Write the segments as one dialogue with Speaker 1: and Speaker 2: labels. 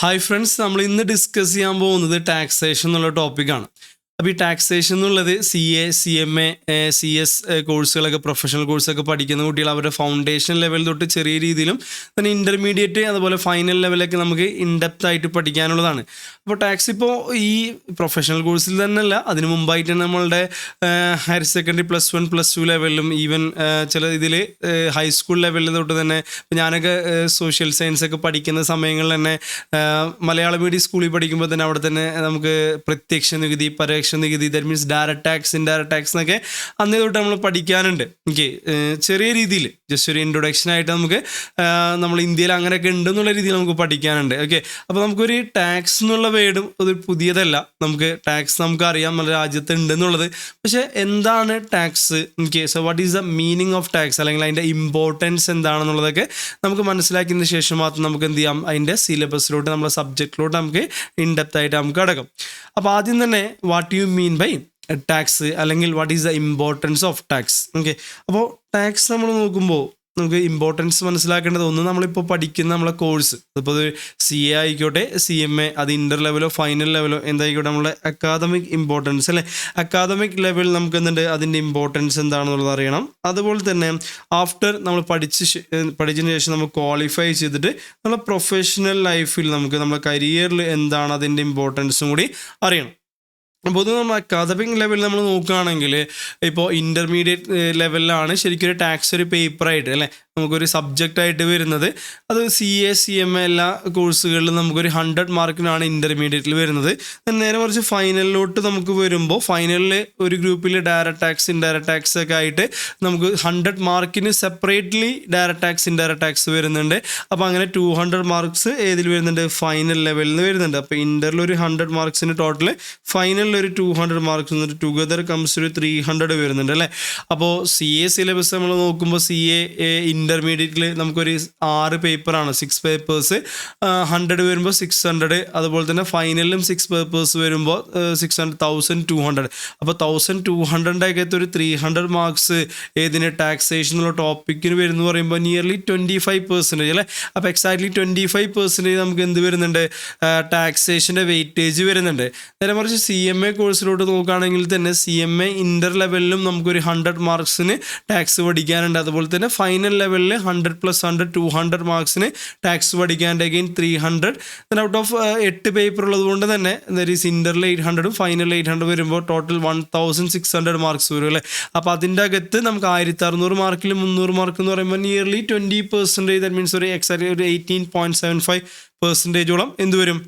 Speaker 1: Hi friends, നമ്മൾ ഇന്ന് discuss ചെയ്യാൻ പോകുന്നത് ടാക്സേഷൻ എന്നുള്ള ടോപ്പിക്കാണ്. അപ്പോൾ ഈ ടാക്സേഷൻ എന്നുള്ളത് CA, CMA, CS കോഴ്സുകളൊക്കെ, പ്രൊഫഷണൽ കോഴ്സൊക്കെ പഠിക്കുന്ന കുട്ടികൾ അവരുടെ ഫൗണ്ടേഷൻ ലെവൽ തൊട്ട് ചെറിയ രീതിയിലും തന്നെ ഇൻ്റർമീഡിയറ്റ് അതുപോലെ ഫൈനൽ ലെവലൊക്കെ നമുക്ക് ഇൻഡെപ്ത് ആയിട്ട് പഠിക്കാനുള്ളതാണ്. അപ്പോൾ ടാക്സ് ഇപ്പോൾ ഈ പ്രൊഫഷണൽ കോഴ്സിൽ തന്നെയല്ല, അതിന് മുമ്പായിട്ട് തന്നെ നമ്മളുടെ ഹയർ സെക്കൻഡറി +1 +2 ലെവലിലും ഈവൻ ചില ഇതിൽ ഹൈസ്കൂൾ ലെവലിൽ തൊട്ട് തന്നെ ഞാനൊക്കെ സോഷ്യൽ സയൻസ് ഒക്കെ പഠിക്കുന്ന സമയങ്ങളിൽ തന്നെ മലയാള മീഡിയം സ്കൂളിൽ പഠിക്കുമ്പോൾ തന്നെ അവിടെ തന്നെ നമുക്ക് പ്രത്യക്ഷ നികുതി, പരോക്ഷ നികുതി, that means direct tax, indirect tax എന്നൊക്കെ അന്നേ തൊട്ട് നമ്മൾ പഠിക്കാനുണ്ട്. ഓക്കെ, ചെറിയ രീതിയിൽ ജസ്റ്റ് ഒരു ഇൻട്രൊഡക്ഷൻ ആയിട്ട് നമുക്ക് നമ്മൾ ഇന്ത്യയിൽ അങ്ങനെയൊക്കെ ഉണ്ടെന്നുള്ള രീതിയിൽ നമുക്ക് പഠിക്കാനുണ്ട്. ഓക്കെ, അപ്പോൾ നമുക്കൊരു ടാക്സ് എന്നുള്ള വേർഡും ഒരു പുതിയതല്ല. നമുക്ക് ടാക്സ് നമുക്കറിയാം നമ്മുടെ രാജ്യത്ത് ഉണ്ടെന്നുള്ളത്. പക്ഷേ എന്താണ് tax? Okay, so what is the meaning of tax, അല്ലെങ്കിൽ അതിൻ്റെ ഇമ്പോർട്ടൻസ് എന്താണെന്നുള്ളതൊക്കെ നമുക്ക് മനസ്സിലാക്കിയതിന് ശേഷം മാത്രം നമുക്ക് എന്ത് ചെയ്യാം, അതിൻ്റെ സിലബസിലോട്ട്, നമ്മുടെ സബ്ജക്റ്റിലോട്ട് നമുക്ക് ഇൻഡെപ്ത് ആയിട്ട് നമുക്ക് അടക്കാം. അപ്പോൾ ആദ്യം തന്നെ what you mean by tax, അല്ലെങ്കിൽ what is the importance of tax. Okay, അപ്പോൾ ടാക്സ് നമ്മൾ നോക്കുമ്പോൾ നമുക്ക് ഇമ്പോർട്ടൻസ് മനസ്സിലാക്കേണ്ടത്, ഒന്ന് നമ്മളിപ്പോൾ പഠിക്കുന്ന നമ്മളെ കോഴ്സ്, ഇപ്പോൾ CA ആയിക്കോട്ടെ, CMA, അത് ഇൻ്റർ ലെവലോ ഫൈനൽ ലെവലോ എന്തായിക്കോട്ടെ, നമ്മളെ അക്കാദമിക് ഇമ്പോർട്ടൻസ് അല്ലേ, അക്കാദമിക് ലെവൽ നമുക്ക് എന്തുണ്ട്, അതിൻ്റെ ഇമ്പോർട്ടൻസ് എന്താണെന്നുള്ളത് അറിയണം. അതുപോലെ തന്നെ ആഫ്റ്റർ നമ്മൾ പഠിച്ചതിന് ശേഷം നമ്മൾ ക്വാളിഫൈ ചെയ്തിട്ട് നമ്മളെ പ്രൊഫഷണൽ ലൈഫിൽ നമുക്ക് നമ്മുടെ കരിയറിൽ എന്താണ് അതിൻ്റെ ഇമ്പോർട്ടൻസും കൂടി അറിയണം. പൊതുവെ നമ്മൾ അക്കാദമിക് ലെവലിൽ നമ്മൾ നോക്കുകയാണെങ്കിൽ ഇപ്പോൾ ഇൻ്റർമീഡിയറ്റ് ലെവലിലാണ് ശരിക്കും ഒരു ടാക്സ് ഒരു പേപ്പറായിട്ട് അല്ലേ നമുക്കൊരു സബ്ജക്റ്റായിട്ട് വരുന്നത്. അത് CA, CMA എല്ലാ കോഴ്സുകളിലും നമുക്കൊരു 100 മാർക്കിനാണ് ഇൻ്റർമീഡിയറ്റിൽ വരുന്നത്. നേരെ മറിച്ച് ഫൈനലിലോട്ട് നമുക്ക് വരുമ്പോൾ ഫൈനലിൽ ഒരു ഗ്രൂപ്പിൽ ഡയറക്റ്റ് ടാക്സ്, ഇൻഡയറക്റ്റ് ടാക്സ് ഒക്കെ ആയിട്ട് നമുക്ക് 100 മാർക്കിന് separately direct tax, indirect tax വരുന്നുണ്ട്. അപ്പോൾ അങ്ങനെ 200 മാർക്സ് ഏതിൽ വരുന്നുണ്ട്, ഫൈനൽ ലെവലിൽ നിന്ന് വരുന്നുണ്ട്. അപ്പോൾ ഇൻ്ററിൽ ഒരു 100 മാർക്സിന് ടോട്ടൽ, ഫൈനലിൽ ഒരു 200 മാർക്സ് വന്നിട്ട് ടുഗദർ കംസ് ഒരു 300 വരുന്നുണ്ട് അല്ലേ. അപ്പോൾ CA സിലബസ് നമ്മൾ നോക്കുമ്പോൾ CA ഇൻ്റർമീഡിയറ്റിൽ നമുക്കൊരു 6 പേപ്പറാണ്, 6 പേപ്പേഴ്സ്, 100 വരുമ്പോൾ 600, അതുപോലെ തന്നെ ഫൈനലിലും 6 പേപ്പേഴ്സ് വരുമ്പോൾ 600, 1200. അപ്പോൾ 1200 അകത്ത് ഒരു 300 മാർക്സ് ഏതിന്, ടാക്സേഷൻ എന്നുള്ള ടോപ്പിക്കിന് വരുന്നു പറയുമ്പോൾ നിയർലി 25% അല്ലേ. അപ്പോൾ എക്സാക്ട്ലി 25% നമുക്ക് എന്ത് വരുന്നുണ്ട്, ടാക്സേഷൻ്റെ വെയിറ്റേജ് വരുന്നുണ്ട്. നേരെ മറിച്ച് CMA കോഴ്സിലോട്ട് നോക്കുകയാണെങ്കിൽ തന്നെ CMA ഇൻ്റർ ലെവലിലും നമുക്കൊരു 100 മാർക്സിന് ടാക്സ് പഠിക്കാനുണ്ട്. അതുപോലെ തന്നെ ഫൈനൽ ലെവലിൽ 100 + 100 200 മാർക്സിന് ടാക്സ് പഠിക്കാനുണ്ട്. അഗെയിൻ 300. ഔട്ട് ഓഫ് 8 പേപ്പർ ഉള്ളത് കൊണ്ട് തന്നെ ഇൻ്ററിൽ 800 ഫൈനലിൽ 800 വരുമ്പോൾ ടോട്ടൽ 1600 മാർക്സ് വരും അല്ലേ. അപ്പോൾ അതിൻ്റെ അകത്ത് നമുക്ക് 1600 മാർക്കിൽ 300 മാർക്ക് എന്ന് പറയുമ്പോൾ നിയർലി 20%, ദാറ്റ് മീൻസ് ഒരു എക്സാക്ട്ലി ഒരു 18.75% എന്ത് വരും,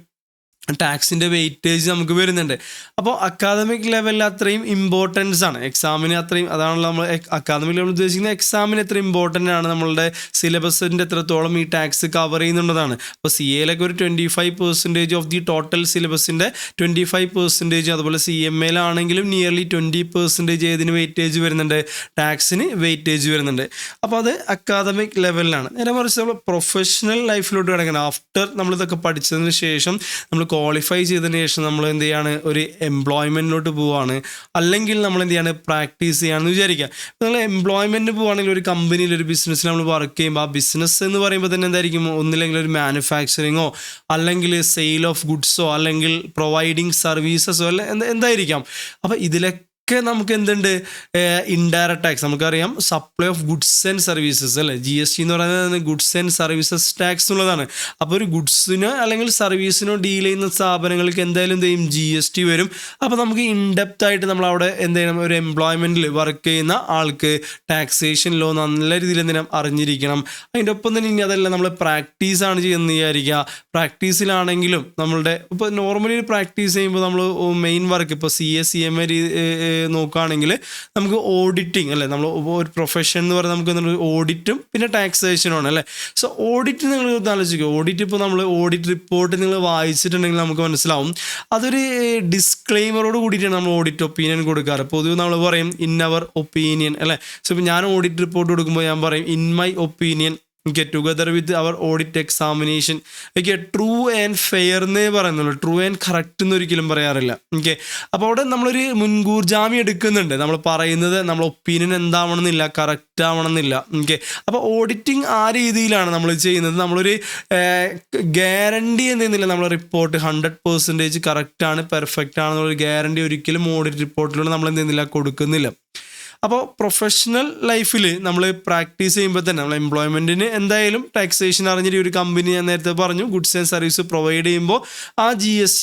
Speaker 1: ടാക്സിൻ്റെ വെയിറ്റേജ് നമുക്ക് വരുന്നുണ്ട്. അപ്പോൾ അക്കാദമിക് ലെവലിൽ അത്രയും ഇമ്പോർട്ടൻസ് ആണ് എക്സാമിന്, അത്രയും അതാണല്ലോ നമ്മൾ അക്കാദമിക് ലെവൽ ഉദ്ദേശിക്കുന്നത്. എക്സാമിന് എത്ര ഇമ്പോർട്ടൻ്റ് ആണ്, നമ്മളുടെ സിലബസിൻ്റെ എത്രത്തോളം ഈ ടാക്സ് കവർ ചെയ്യുന്നുള്ളതാണ്. അപ്പോൾ CAയിലൊക്കെ ഒരു 25% ഓഫ് ദി ടോട്ടൽ സിലബസിൻ്റെ 25%, അതുപോലെ CMAയിലാണെങ്കിലും നിയർലി 20% ഏതിന് വെയിറ്റേജ് വരുന്നുണ്ട്, ടാക്സിന് വെയിറ്റേജ് വരുന്നുണ്ട്. അപ്പോൾ അത് അക്കാദമിക് ലെവലിലാണ്. നേരെ മറിച്ച് നമ്മൾ പ്രൊഫഷണൽ ലൈഫിലോട്ട് കിടക്കണം. ആഫ്റ്റർ നമ്മളിതൊക്കെ പഠിച്ചതിന് ശേഷം നമ്മൾ ക്വാളിഫൈ ചെയ്തതിന് ശേഷം നമ്മൾ എന്ത് ചെയ്യാണ്, ഒരു എംപ്ലോയ്മെൻറ്റിലോട്ട് പോവുകയാണ്, അല്ലെങ്കിൽ നമ്മൾ എന്ത് ചെയ്യാണ്, പ്രാക്ടീസ് ചെയ്യുകയാണെന്ന് വിചാരിക്കുക. നമ്മൾ എംപ്ലോയ്മെൻറ്റ് പോവുകയാണെങ്കിൽ ഒരു കമ്പനിയിൽ, ഒരു ബിസിനസ്സിൽ നമ്മൾ വർക്ക് ചെയ്യുമ്പോൾ ആ ബിസിനസ് എന്ന് പറയുമ്പോൾ തന്നെ എന്തായിരിക്കും, ഒന്നില്ലെങ്കിൽ ഒരു മാനുഫാക്ചറിങ്ങോ അല്ലെങ്കിൽ സെയിൽ ഓഫ് ഗുഡ്സോ അല്ലെങ്കിൽ പ്രൊവൈഡിങ് സർവീസസോ അല്ല എന്തായിരിക്കാം. അപ്പോൾ ഇതിലൊക്കെ നമുക്ക് എന്തുണ്ട്, ഇൻഡയറക്റ്റ് ടാക്സ് നമുക്കറിയാം, supply of goods and services അല്ലേ, GST എന്ന് പറയുന്നത് ഗുഡ്സ് ആൻഡ് സർവീസസ് ടാക്സ് എന്നുള്ളതാണ്. അപ്പോൾ ഒരു ഗുഡ്സിനോ അല്ലെങ്കിൽ സർവീസിനോ ഡീൽ ചെയ്യുന്ന സ്ഥാപനങ്ങൾക്ക് എന്തായാലും എന്ത് ചെയ്യും, GST വരും. അപ്പോൾ നമുക്ക് ഇൻഡെപ്ത് ആയിട്ട് നമ്മൾ അവിടെ എന്ത് ചെയ്യണം, ഒരു എംപ്ലോയ്മെൻറ്റിൽ വർക്ക് ചെയ്യുന്ന ആൾക്ക് ടാക്സേഷൻ ലോ നല്ല രീതിയിൽ എന്തിനും അറിഞ്ഞിരിക്കണം. അതിൻ്റെ ഒപ്പം തന്നെ ഇനി അതല്ല നമ്മൾ പ്രാക്ടീസാണ് ചെയ്യുന്നത് വിചാരിക്കുക. പ്രാക്ടീസിലാണെങ്കിലും നമ്മളുടെ ഇപ്പോൾ നോർമലി പ്രാക്ടീസ് ചെയ്യുമ്പോൾ നമ്മൾ മെയിൻ വർക്ക് ഇപ്പോൾ CA, CMA നോക്കുകയാണെങ്കിൽ നമുക്ക് ഓഡിറ്റിംഗ് അല്ലേ, നമ്മൾ ഒരു പ്രൊഫഷൻ എന്ന് പറയുന്നത് നമുക്ക് ഓഡിറ്റും പിന്നെ ടാക്സേഷനുമാണ് അല്ലേ. സോ ഓഡിറ്റ് നിങ്ങൾ ആലോചിക്കുക, ഓഡിറ്റ് ഇപ്പോൾ നമ്മൾ ഓഡിറ്റ് റിപ്പോർട്ട് നിങ്ങൾ വായിച്ചിട്ടുണ്ടെങ്കിൽ നമുക്ക് മനസ്സിലാവും അതൊരു ഡിസ്ക്ലെയിമറോട് കൂടിയിട്ടാണ് നമ്മൾ ഓഡിറ്റ് ഒപ്പീനിയൻ കൊടുക്കാറ്. പൊതുവെ നമ്മൾ പറയും ഇൻ അവർ ഒപ്പീനിയൻ അല്ലേ. സോ ഇപ്പോൾ ഞാൻ ഓഡിറ്റ് റിപ്പോർട്ട് കൊടുക്കുമ്പോൾ ഞാൻ പറയും in my opinion okay, together with our audit examination. Okay, true and fair എന്നേ പറയുന്നുള്ളൂ, ട്രൂ ആൻഡ് കറക്റ്റ് എന്ന് ഒരിക്കലും പറയാറില്ല. ഓക്കെ, അപ്പോൾ അവിടെ നമ്മളൊരു മുൻകൂർ ജാമ്യം എടുക്കുന്നുണ്ട്. നമ്മൾ പറയുന്നത് നമ്മൾ ഒപ്പീനിയൻ എന്താവണമെന്നില്ല, കറക്റ്റ് ആവണമെന്നില്ല. ഓക്കെ, അപ്പോൾ ഓഡിറ്റിംഗ് ആ രീതിയിലാണ് നമ്മൾ ചെയ്യുന്നത്. നമ്മളൊരു ഗ്യാരണ്ടി എന്തെന്നില്ല, നമ്മൾ റിപ്പോർട്ട് 100% കറക്റ്റാണ്, പെർഫെക്റ്റ് ആണെന്നുള്ളൊരു ഗ്യാരണ്ടി ഒരിക്കലും ഓഡിറ്റ് റിപ്പോർട്ടിലൂടെ നമ്മൾ എന്തെന്നില്ല കൊടുക്കുന്നില്ല. അപ്പോൾ പ്രൊഫഷണൽ ലൈഫിൽ നമ്മൾ പ്രാക്ടീസ് ചെയ്യുമ്പോൾ തന്നെ നമ്മൾ എംപ്ലോയ്മെൻറ്റിന് എന്തായാലും ടാക്സേഷൻ അറിഞ്ഞിട്ട് ഒരു കമ്പനി, ഞാൻ നേരത്തെ പറഞ്ഞു, ഗുഡ്സ് ആൻഡ് സർവീസ് പ്രൊവൈഡ് ചെയ്യുമ്പോൾ ആ GST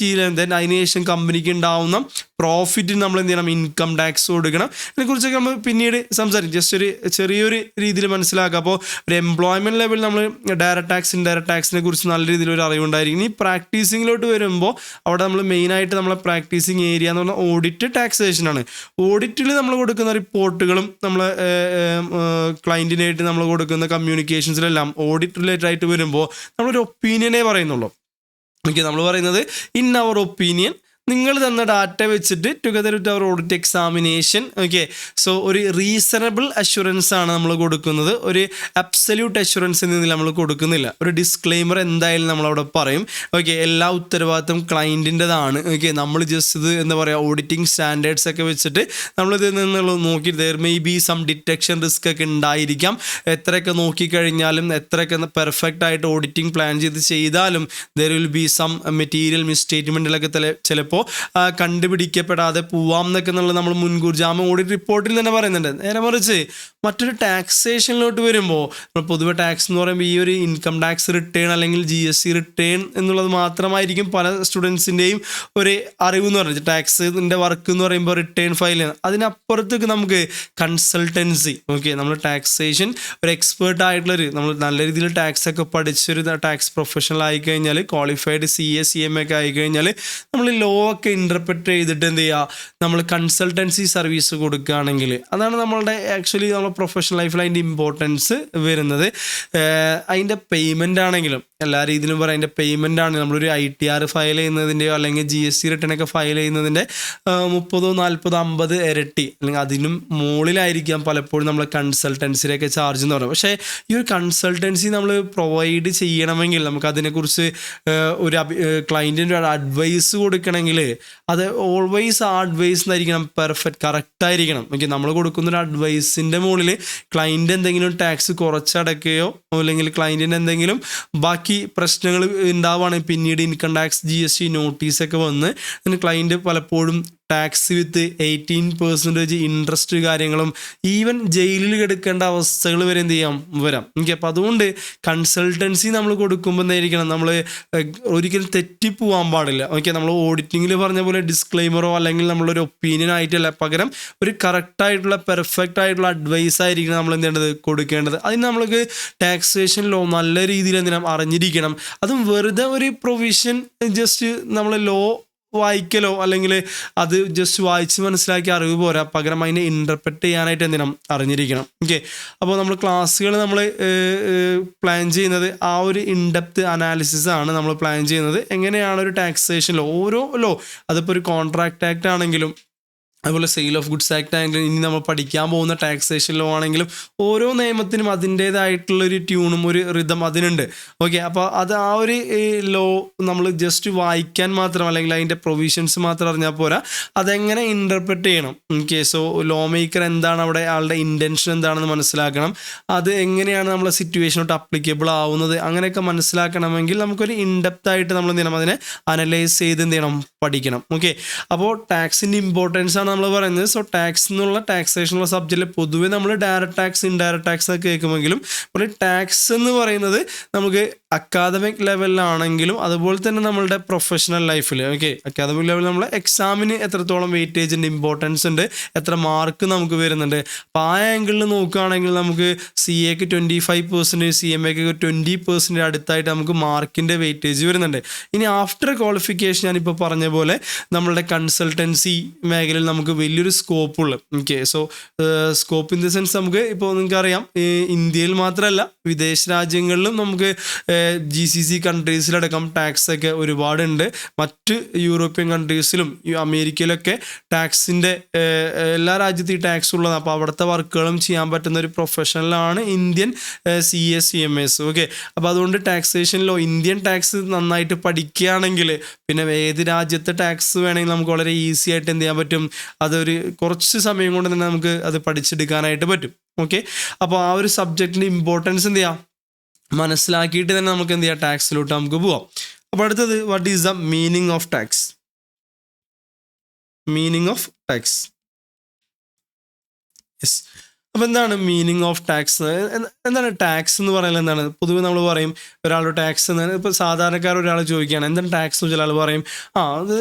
Speaker 1: അതിന് ശേഷം കമ്പനിക്ക് ഉണ്ടാവുന്ന പ്രോഫിറ്റിന് നമ്മൾ എന്ത് ചെയ്യണം, ഇൻകം ടാക്സ് കൊടുക്കണം. ഇതിനെക്കുറിച്ചൊക്കെ നമ്മൾ പിന്നീട് സംസാരിക്കും. ജസ്റ്റ് ഒരു ചെറിയൊരു രീതിയിൽ മനസ്സിലാക്കുക. അപ്പോൾ ഒരു എംപ്ലോയ്മെൻറ്റ് ലെവലിൽ നമ്മൾ ഡയറക്റ്റ് ടാക്സ്, ഇൻഡയറക്റ്റ് ടാക്സിനെ കുറിച്ച് നല്ല രീതിയിൽ ഒരു അറിവുണ്ടായിരിക്കും. ഇനി പ്രാക്ടീസിങ്ങിലോട്ട് വരുമ്പോൾ അവിടെ നമ്മൾ മെയിനായിട്ട് നമ്മളെ പ്രാക്ടീസിങ് ഏരിയ എന്ന് പറഞ്ഞാൽ ഓഡിറ്റ്, ടാക്സേഷനാണ്. ഓഡിറ്റിൽ നമ്മൾ കൊടുക്കുന്ന റിപ്പോർട്ടുകളും നമ്മളെ ക്ലയൻറ്റിനായിട്ട് നമ്മൾ കൊടുക്കുന്ന കമ്മ്യൂണിക്കേഷൻസിലെല്ലാം ഓഡിറ്റ് റിലേറ്റഡ് ആയിട്ട് വരുമ്പോൾ നമ്മളൊരു ഒപ്പീനിയനേ പറയുന്നുള്ളൂ. ഓക്കെ, നമ്മൾ പറയുന്നത് ഇൻ അവർ ഒപ്പീനിയൻ, നിങ്ങൾ തന്ന ഡാറ്റ വെച്ചിട്ട് together with our audit examination. Okay, so ഒരു റീസണബിൾ അഷുറൻസ് ആണ് നമ്മൾ കൊടുക്കുന്നത്, ഒരു അബ്സല്യൂട്ട് അഷുറൻസ് എന്നിൽ നമ്മൾ കൊടുക്കുന്നില്ല. ഒരു ഡിസ്ക്ലെയിമർ എന്തായാലും നമ്മളവിടെ പറയും. ഓക്കെ, എല്ലാ ഉത്തരവാദിത്തം ക്ലയൻറ്റിൻ്റെതാണ്. ഓക്കെ, നമ്മൾ ജസ്റ്റ് ഇത് എന്താ പറയുക, ഓഡിറ്റിംഗ് സ്റ്റാൻഡേർഡ്സ് ഒക്കെ വെച്ചിട്ട് നമ്മളിത് നിന്നുള്ള നോക്കി there may be some detection risk ഒക്കെ ഉണ്ടായിരിക്കാം. എത്രയൊക്കെ നോക്കിക്കഴിഞ്ഞാലും, എത്രയൊക്കെ പെർഫെക്റ്റ് ആയിട്ട് ഓഡിറ്റിംഗ് പ്ലാൻ ചെയ്താലും there will be some material മിസ്റ്റേറ്റ്മെൻറ്റിലൊക്കെ ചിലപ്പോൾ കണ്ടുപിടിക്കപ്പെടാതെ പോവാം എന്നൊക്കെ എന്നുള്ളത് നമ്മൾ മുൻകൂർ ജാമ്യം ഓഡിറ്റ് റിപ്പോർട്ടിൽ തന്നെ പറയുന്നുണ്ട്. നേരെ മറിച്ച് മറ്റൊരു ടാക്സേഷനിലോട്ട് വരുമ്പോൾ നമ്മൾ പൊതുവെ ടാക്സ് എന്ന് പറയുമ്പോൾ ഈ ഒരു ഇൻകം ടാക്സ് റിട്ടേൺ അല്ലെങ്കിൽ GST റിട്ടേൺ എന്നുള്ളത് മാത്രമായിരിക്കും പല സ്റ്റുഡൻസിൻ്റെയും ഒരു അറിവ് എന്ന് പറയുന്നത്. ടാക്സിൻ്റെ വർക്ക് എന്ന് പറയുമ്പോൾ റിട്ടേൺ ഫയൽ ചെയ്യണം. അതിനപ്പുറത്തേക്ക് നമുക്ക് കൺസൾട്ടൻസി, ഓക്കെ, നമ്മൾ ടാക്സേഷൻ ഒരു എക്സ്പേർട്ട് ആയിട്ടുള്ളൊരു, നമ്മൾ നല്ല രീതിയിൽ ടാക്സ് ഒക്കെ പഠിച്ചൊരു ടാക്സ് പ്രൊഫഷണൽ ആയിക്കഴിഞ്ഞാൽ, ക്വാളിഫൈഡ് CA CMA ഒക്കെ ആയിക്കഴിഞ്ഞാൽ നമ്മൾ ലോ ഒക്കെ ഇൻ്റർപ്രറ്റ് ചെയ്തിട്ട് എന്ത് ചെയ്യുക, നമ്മൾ കൺസൾട്ടൻസി സർവീസ് കൊടുക്കുകയാണെങ്കിൽ അതാണ് നമ്മളുടെ ആക്ച്വലി നമ്മൾ പ്രൊഫഷണൽ ലൈഫിൽ അതിൻ്റെ ഇമ്പോർട്ടൻസ് വരുന്നത്. അതിൻ്റെ പേയ്മെൻ്റ് ആണെങ്കിലും എല്ലാ രീതിയിലും പറയാം, അതിൻ്റെ പേയ്മെൻ്റ് ആണ് നമ്മളൊരു ITR ഫയൽ ചെയ്യുന്നതിൻ്റെയോ അല്ലെങ്കിൽ GST റിട്ടേൺ ഒക്കെ ഫയൽ ചെയ്യുന്നതിൻ്റെ 30, 40, 50 ഇരട്ടി അല്ലെങ്കിൽ അതിനും മുകളിലായിരിക്കാം പലപ്പോഴും നമ്മൾ കൺസൾട്ടൻസിയിലൊക്കെ ചാർജ് എന്ന് പറയുന്നത്. പക്ഷേ ഈ ഒരു കൺസൾട്ടൻസി നമ്മൾ പ്രൊവൈഡ് ചെയ്യണമെങ്കിൽ നമുക്ക് അതിനെക്കുറിച്ച് ഒരു ക്ലയൻറ്റിൻ്റെ അഡ്വൈസ് കൊടുക്കണമെങ്കിൽ അത് ഓൾവേസ് ആ അഡ്വൈസ് എന്നായിരിക്കണം പെർഫെക്റ്റ്, കറക്റ്റ് ആയിരിക്കണം. ഓക്കെ, നമ്മൾ കൊടുക്കുന്നൊരു അഡ്വൈസിൻ്റെ മുകളിൽ ക്ലയൻറ്റ് എന്തെങ്കിലും ടാക്സ് കുറച്ചടക്കുകയോ അല്ലെങ്കിൽ ക്ലയൻറ്റിന് എന്തെങ്കിലും ബാക്കി പ്രശ്നങ്ങൾ ഉണ്ടാവുകയാണെങ്കിൽ പിന്നീട് ഇൻകം ടാക്സ് GST നോട്ടീസൊക്കെ വന്ന് അതിന് ക്ലയൻറ്റ് പലപ്പോഴും ടാക്സ് വിത്ത് 18% ഇൻട്രസ്റ്റ് കാര്യങ്ങളും ഈവൻ ജയിലിൽ കിടക്കേണ്ട അവസ്ഥകൾ വരെ എന്ത് വരാം. ഓക്കെ, അപ്പോൾ അതുകൊണ്ട് കൺസൾട്ടൻസി നമ്മൾ കൊടുക്കുമ്പോൾ എന്തായിരിക്കണം, നമ്മൾ ഒരിക്കലും തെറ്റിപ്പോവാൻ പാടില്ല. ഓക്കെ, നമ്മൾ ഓഡിറ്റിങ്ങിൽ പറഞ്ഞ പോലെ ഡിസ്ക്ലെയിമറോ അല്ലെങ്കിൽ നമ്മളൊരു ഒപ്പീനിയൻ ആയിട്ടല്ല, പകരം ഒരു കറക്റ്റായിട്ടുള്ള പെർഫെക്റ്റ് ആയിട്ടുള്ള അഡ്വൈസ് ആയിരിക്കണം നമ്മൾ എന്ത് ചെയ്യേണ്ടത്, കൊടുക്കേണ്ടത്. അതിന് നമ്മൾക്ക് ടാക്സേഷൻ ലോ നല്ല രീതിയിൽ എന്തിനാ അറിഞ്ഞിരിക്കണം. അതും വെറുതെ ഒരു പ്രൊവിഷൻ ജസ്റ്റ് നമ്മൾ ലോ വായിക്കലോ അല്ലെങ്കിൽ അത് ജസ്റ്റ് വായിച്ച് മനസ്സിലാക്കി അറിവ് പോരാ, പകരം അതിനെ ഇൻ്റർപ്രറ്റ് ചെയ്യാനായിട്ട് എന്തിനും അറിഞ്ഞിരിക്കണം. ഓക്കെ, അപ്പോൾ നമ്മൾ ക്ലാസ്സുകൾ നമ്മൾ പ്ലാൻ ചെയ്യുന്നത് ആ ഒരു ഇൻഡെപ്ത് അനാലിസിസ് ആണ് നമ്മൾ പ്ലാൻ ചെയ്യുന്നത്. എങ്ങനെയാണ് ഒരു ടാക്സേഷൻ ലോ, ഓരോ ലോ, അതിപ്പോൾ ഒരു കോൺട്രാക്ട് ആക്ട് ആണെങ്കിലും അതുപോലെ സെയിൽ ഓഫ് ഗുഡ്സ് ആക്ട് ആണെങ്കിലും ഇനി നമ്മൾ പഠിക്കാൻ പോകുന്ന ടാക്സേഷൻ ലോ ആണെങ്കിലും ഓരോ നിയമത്തിനും അതിൻ്റേതായിട്ടുള്ളൊരു ട്യൂണും ഒരു റിതം അതിനുണ്ട്. ഓക്കെ, അപ്പോൾ അത് ആ ഒരു ലോ നമ്മൾ ജസ്റ്റ് വായിക്കാൻ മാത്രം അല്ലെങ്കിൽ അതിൻ്റെ പ്രൊവിഷൻസ് മാത്രം അറിഞ്ഞാൽ പോരാ, അതെങ്ങനെ ഇൻ്റർപ്രറ്റ് ചെയ്യണം. ഓക്കെ, സോ ലോ മേക്കർ എന്താണ് അവിടെ, ആളുടെ ഇൻറ്റൻഷൻ എന്താണെന്ന് മനസ്സിലാക്കണം. അത് എങ്ങനെയാണ് നമ്മളെ സിറ്റുവേഷനോട്ട് അപ്ലിക്കബിൾ ആവുന്നത്, അങ്ങനെയൊക്കെ മനസ്സിലാക്കണമെങ്കിൽ നമുക്കൊരു ഇൻഡെപ്ത് ആയിട്ട് നമ്മൾ എന്ത് ചെയ്യണം, അതിനെ അനലൈസ് ചെയ്ത് എന്ത് ചെയ്യണം, പഠിക്കണം. ഓക്കെ, അപ്പോൾ ടാക്സിൻ്റെ ഇമ്പോർട്ടൻസ് ആണ് നമ്മൾ പറയുന്നത്. സോ ടാക്സ് എന്നുള്ള ടാക്സേഷനുള്ള സബ്ജക്റ്റിൽ പൊതുവെ നമ്മൾ ഡയറക്റ്റ് ടാക്സ്, ഇൻഡയറക്റ്റ് ടാക്സ് ഒക്കെ കേൾക്കുമെങ്കിലും ഒരു ടാക്സ് എന്ന് പറയുന്നത് നമുക്ക് അക്കാദമിക് ലെവലിലാണെങ്കിലും അതുപോലെ തന്നെ നമ്മളുടെ പ്രൊഫഷണൽ ലൈഫിൽ, ഓക്കെ, അക്കാദമിക് ലെവലിൽ നമ്മൾ എക്സാമിന് എത്രത്തോളം വെയിറ്റേജിൻ്റെ ഇമ്പോർട്ടൻസ് ഉണ്ട്, എത്ര മാർക്ക് നമുക്ക് വരുന്നുണ്ട്, അപ്പോൾ ആ ആംഗിളിൽ നോക്കുകയാണെങ്കിൽ നമുക്ക് CAക്ക് 25%, CMAക്ക് 20% അടുത്തായിട്ട് നമുക്ക് മാർക്കിൻ്റെ വെയിറ്റേജ് വരുന്നുണ്ട്. ഇനി ആഫ്റ്റർ ക്വാളിഫിക്കേഷൻ ഞാനിപ്പോൾ പറഞ്ഞ പോലെ നമ്മളുടെ കൺസൾട്ടൻസി മേഖലയിൽ നമുക്ക് നമുക്ക് വലിയൊരു സ്കോപ്പുള്ള. Okay, so scope in the sense നമുക്ക് ഇപ്പോൾ നിങ്ങൾക്കറിയാം ഇന്ത്യയിൽ മാത്രമല്ല വിദേശ രാജ്യങ്ങളിലും നമുക്ക് GCC കൺട്രീസിലടക്കം ടാക്സ് ഒക്കെ ഒരുപാടുണ്ട്. മറ്റ് യൂറോപ്യൻ കൺട്രീസിലും അമേരിക്കയിലൊക്കെ ടാക്സിൻ്റെ എല്ലാ രാജ്യത്തും ഈ ടാക്സ് ഉള്ളതാണ്. അപ്പോൾ അവിടുത്തെ വർക്കുകളും ചെയ്യാൻ പറ്റുന്ന ഒരു പ്രൊഫഷണലാണ് ഇന്ത്യൻ CA CMAs. ഓക്കെ, അപ്പോൾ അതുകൊണ്ട് ടാക്സേഷനിലോ ഇന്ത്യൻ ടാക്സ് നന്നായിട്ട് പഠിക്കുകയാണെങ്കിൽ പിന്നെ ഏത് രാജ്യത്തെ ടാക്സ് വേണമെങ്കിൽ നമുക്ക് വളരെ ഈസി ആയിട്ട് എന്ത് ചെയ്യാൻ പറ്റും, അതൊരു കുറച്ച് സമയം കൊണ്ട് തന്നെ നമുക്ക് അത് പഠിച്ചെടുക്കാനായിട്ട് പറ്റും. ഓക്കെ, അപ്പോൾ ആ ഒരു സബ്ജക്റ്റിൻ്റെ ഇമ്പോർട്ടൻസ് എന്ത് ചെയ്യാം മനസ്സിലാക്കിയിട്ട് തന്നെ നമുക്ക് എന്ത് ചെയ്യാം ടാക്സിലോട്ട് നമുക്ക് പോവാം. അപ്പോൾ അടുത്തത്, what is the meaning of tax? Meaning of tax, yes. അപ്പോൾ എന്താണ് മീനിങ് ഓഫ് ടാക്സ്? എന്താണ് ടാക്സ് എന്ന് പറയുന്നത്? എന്താണ് പൊതുവെ നമ്മൾ പറയും ഒരാളുടെ ടാക്സ് എന്ന്. ഇപ്പോൾ സാധാരണക്കാർ ഒരാൾ ചോദിക്കുകയാണ് എന്താണ് ടാക്സ് എന്ന് വെച്ചാൽ ആൾ പറയും അത്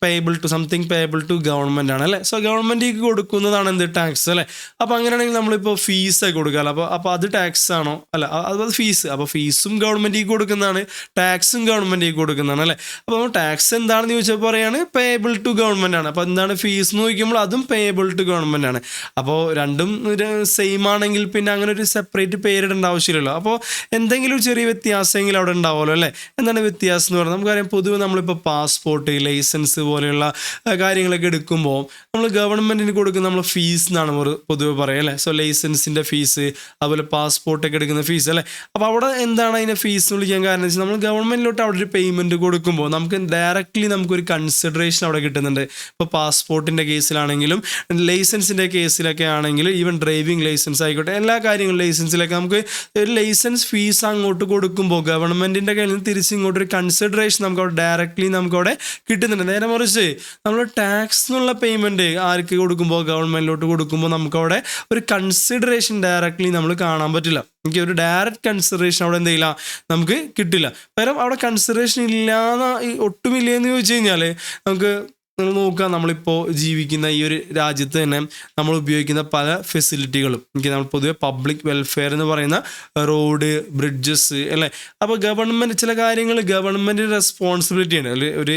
Speaker 1: payable to something, payable to government ആണ് അല്ലേ. സോ ഗവൺമെൻറ്റിലേക്ക് കൊടുക്കുന്നതാണ് എന്ത് ടാക്സ് അല്ലേ. അപ്പോൾ അങ്ങനെയാണെങ്കിൽ നമ്മളിപ്പോൾ ഫീസൊക്കെ കൊടുക്കാമല്ലോ. അപ്പോൾ അത് ടാക്സ് ആണോ? അല്ല, അത് ഫീസ്. അപ്പോൾ ഫീസും ഗവൺമെൻറ്റിലേക്ക് കൊടുക്കുന്നതാണ്, ടാക്സും ഗവൺമെൻറ്റിലേക്ക് കൊടുക്കുന്നതാണ് അല്ലേ. അപ്പോൾ ടാക്സ് എന്താണെന്ന് ചോദിച്ചാൽ പറയാണ് പേയബിൾ ടു ഗവൺമെൻറ് ആണ്. അപ്പോൾ എന്താണ് ഫീസ് എന്ന് ചോദിക്കുമ്പോൾ അതും പേയബിൾ ടു ഗവൺമെൻറ് ആണ്. അപ്പോൾ രണ്ടും സെയിം ആണെങ്കിൽ പിന്നെ അങ്ങനെ ഒരു സെപ്പറേറ്റ് പേരിടേണ്ട ആവശ്യമില്ലല്ലോ. അപ്പോൾ എന്തെങ്കിലും ഒരു ചെറിയ വ്യത്യാസമെങ്കിലും അവിടെ ഉണ്ടാവുമല്ലോ അല്ലേ. എന്താണ് വ്യത്യാസം എന്ന് പറഞ്ഞാൽ നമുക്കറിയാം പൊതുവെ നമ്മളിപ്പോൾ പാസ്പോർട്ട്, ലൈസൻസ് പോലെയുള്ള കാര്യങ്ങളൊക്കെ എടുക്കുമ്പോൾ നമ്മൾ ഗവൺമെൻറ്റിന് കൊടുക്കുന്ന നമ്മൾ ഫീസ് എന്നാണ് പൊതുവെ പറയുക അല്ലേ. സോ ലൈസൻസിൻ്റെ ഫീസ്, അതുപോലെ പാസ്പോർട്ടൊക്കെ എടുക്കുന്ന ഫീസ് അല്ലേ. അപ്പോൾ അവിടെ എന്താണ് അതിനെ ഫീസ് എന്ന് വിളിക്കാൻ കാരണം വെച്ചാൽ നമ്മൾ ഗവൺമെൻറ്റിലോട്ട് അവിടെ ഒരു പേയ്മെൻറ്റ് കൊടുക്കുമ്പോൾ നമുക്ക് ഡയറക്റ്റ്ലി നമുക്കൊരു കൺസിഡറേഷൻ അവിടെ കിട്ടുന്നുണ്ട്. ഇപ്പോൾ പാസ്പോർട്ടിൻ്റെ കേസിലാണെങ്കിലും ലൈസൻസിൻ്റെ കേസിലൊക്കെ ആണെങ്കിൽ, ഈവൻ ഡ്രൈവിംഗ് ലൈസൻസ് ആയിക്കോട്ടെ, എല്ലാ കാര്യങ്ങളും ലൈസൻസിലൊക്കെ നമുക്ക് ഒരു ലൈസൻസ് ഫീസ് അങ്ങോട്ട് കൊടുക്കുമ്പോൾ ഗവൺമെൻറ്റിൻ്റെ കയ്യിൽ നിന്ന് തിരിച്ച് ഇങ്ങോട്ടൊരു കൺസിഡറേഷൻ നമുക്ക് അവിടെ ഡയറക്റ്റ്ലി നമുക്കവിടെ കിട്ടുന്നുണ്ട്. നേരെ മറിച്ച് നമ്മൾ ടാക്സ് എന്നുള്ള പേയ്മെൻറ്റ് ആർക്ക് കൊടുക്കുമ്പോൾ ഗവൺമെൻറ്റിലോട്ട് കൊടുക്കുമ്പോൾ നമുക്കവിടെ ഒരു കൺസിഡറേഷൻ ഡയറക്റ്റ്ലി നമ്മൾ കാണാൻ പറ്റില്ല. എനിക്ക് ഒരു ഡയറക്റ്റ് കൺസിഡറേഷൻ അവിടെ എന്ത് ചെയ്യില്ല നമുക്ക് കിട്ടില്ല. പകരം അവിടെ കൺസിഡറേഷൻ ഇല്ലാന്ന് ഒട്ടുമില്ലെന്ന് ചോദിച്ചു കഴിഞ്ഞാൽ നമുക്ക് നിങ്ങൾ നോക്കുക, നമ്മളിപ്പോൾ ജീവിക്കുന്ന ഈ ഒരു രാജ്യത്ത് തന്നെ നമ്മൾ ഉപയോഗിക്കുന്ന പല ഫെസിലിറ്റികളും നമ്മൾ പൊതുവെ പബ്ലിക് വെൽഫെയർ എന്ന് പറയുന്ന റോഡ്, ബ്രിഡ്ജസ് അല്ലേ. അപ്പോൾ ഗവൺമെൻറ് ചില കാര്യങ്ങൾ ഗവൺമെൻറ്റിൻ്റെ റെസ്പോൺസിബിലിറ്റിയാണ്. ഒരു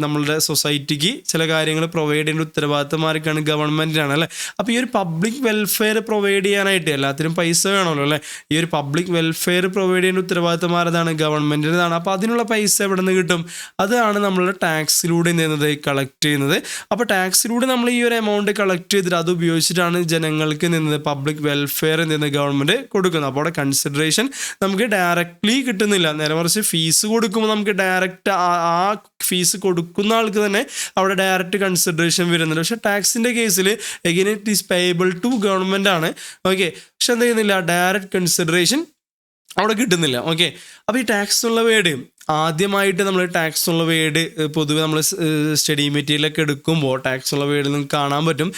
Speaker 1: നമ്മളുടെ സൊസൈറ്റിക്ക് ചില കാര്യങ്ങൾ പ്രൊവൈഡ് ചെയ്യേണ്ട ഉത്തരവാദിത്തമാർക്കാണ് ഗവൺമെൻറ്റിനാണ് അല്ലേ. അപ്പോൾ ഈ ഒരു പബ്ലിക് വെൽഫെയർ പ്രൊവൈഡ് ചെയ്യാനായിട്ട് എല്ലാത്തിനും പൈസ വേണമല്ലോ അല്ലേ. ഈ ഒരു പബ്ലിക് വെൽഫെയർ പ്രൊവൈഡ് ചെയ്യേണ്ട ഉത്തരവാദിത്തമാരതാണ് ഗവൺമെൻറ്റിൻ്റെതാണ്. അപ്പോൾ അതിനുള്ള പൈസ എവിടെ നിന്ന് കിട്ടും? അതാണ് നമ്മളുടെ ടാക്സിലൂടെ എന്ത് ചെയ്യുന്നത് കളക്ട് ചെയ്യുന്നത്. അപ്പോൾ ടാക്സിലൂടെ നമ്മൾ ഈ ഒരു എമൗണ്ട് കളക്ട് ചെയ്തിട്ട് അത് ഉപയോഗിച്ചിട്ടാണ് ജനങ്ങൾക്ക് നിന്നത് പബ്ലിക് വെൽഫെയർ നിന്ന് ഗവൺമെൻറ് കൊടുക്കുന്നത്. അപ്പോൾ അവിടെ കൺസിഡറേഷൻ നമുക്ക് ഡയറക്റ്റ്ലി കിട്ടുന്നില്ല. നേരെ മറിച്ച് ഫീസ് കൊടുക്കുമ്പോൾ നമുക്ക് ഡയറക്റ്റ് ആ ഫീസ് കൊടുക്കുന്ന ആൾക്ക് തന്നെ അവിടെ ഡയറക്റ്റ് കൺസിഡറേഷൻ വരുന്നുണ്ട്. പക്ഷേ ടാക്സിൻ്റെ കേസിൽ again it is payable to government ആണ്. ഓക്കെ, പക്ഷെ എന്ത് ചെയ്യുന്നില്ല, ഡയറക്റ്റ് കൺസിഡറേഷൻ അവിടെ കിട്ടുന്നില്ല. ഓക്കെ, അപ്പോൾ ഈ ടാക്സ് ഉള്ള വേർഡ് ആദ്യമായിട്ട് നമ്മൾ ടാക്സ് ഉള്ള വേർഡ് പൊതുവെ നമ്മൾ സ്റ്റഡി മെറ്റീരിയലൊക്കെ എടുക്കുമ്പോൾ ടാക്സ് ഉള്ള വേർഡ് നിങ്ങൾക്ക് കാണാൻ പറ്റും.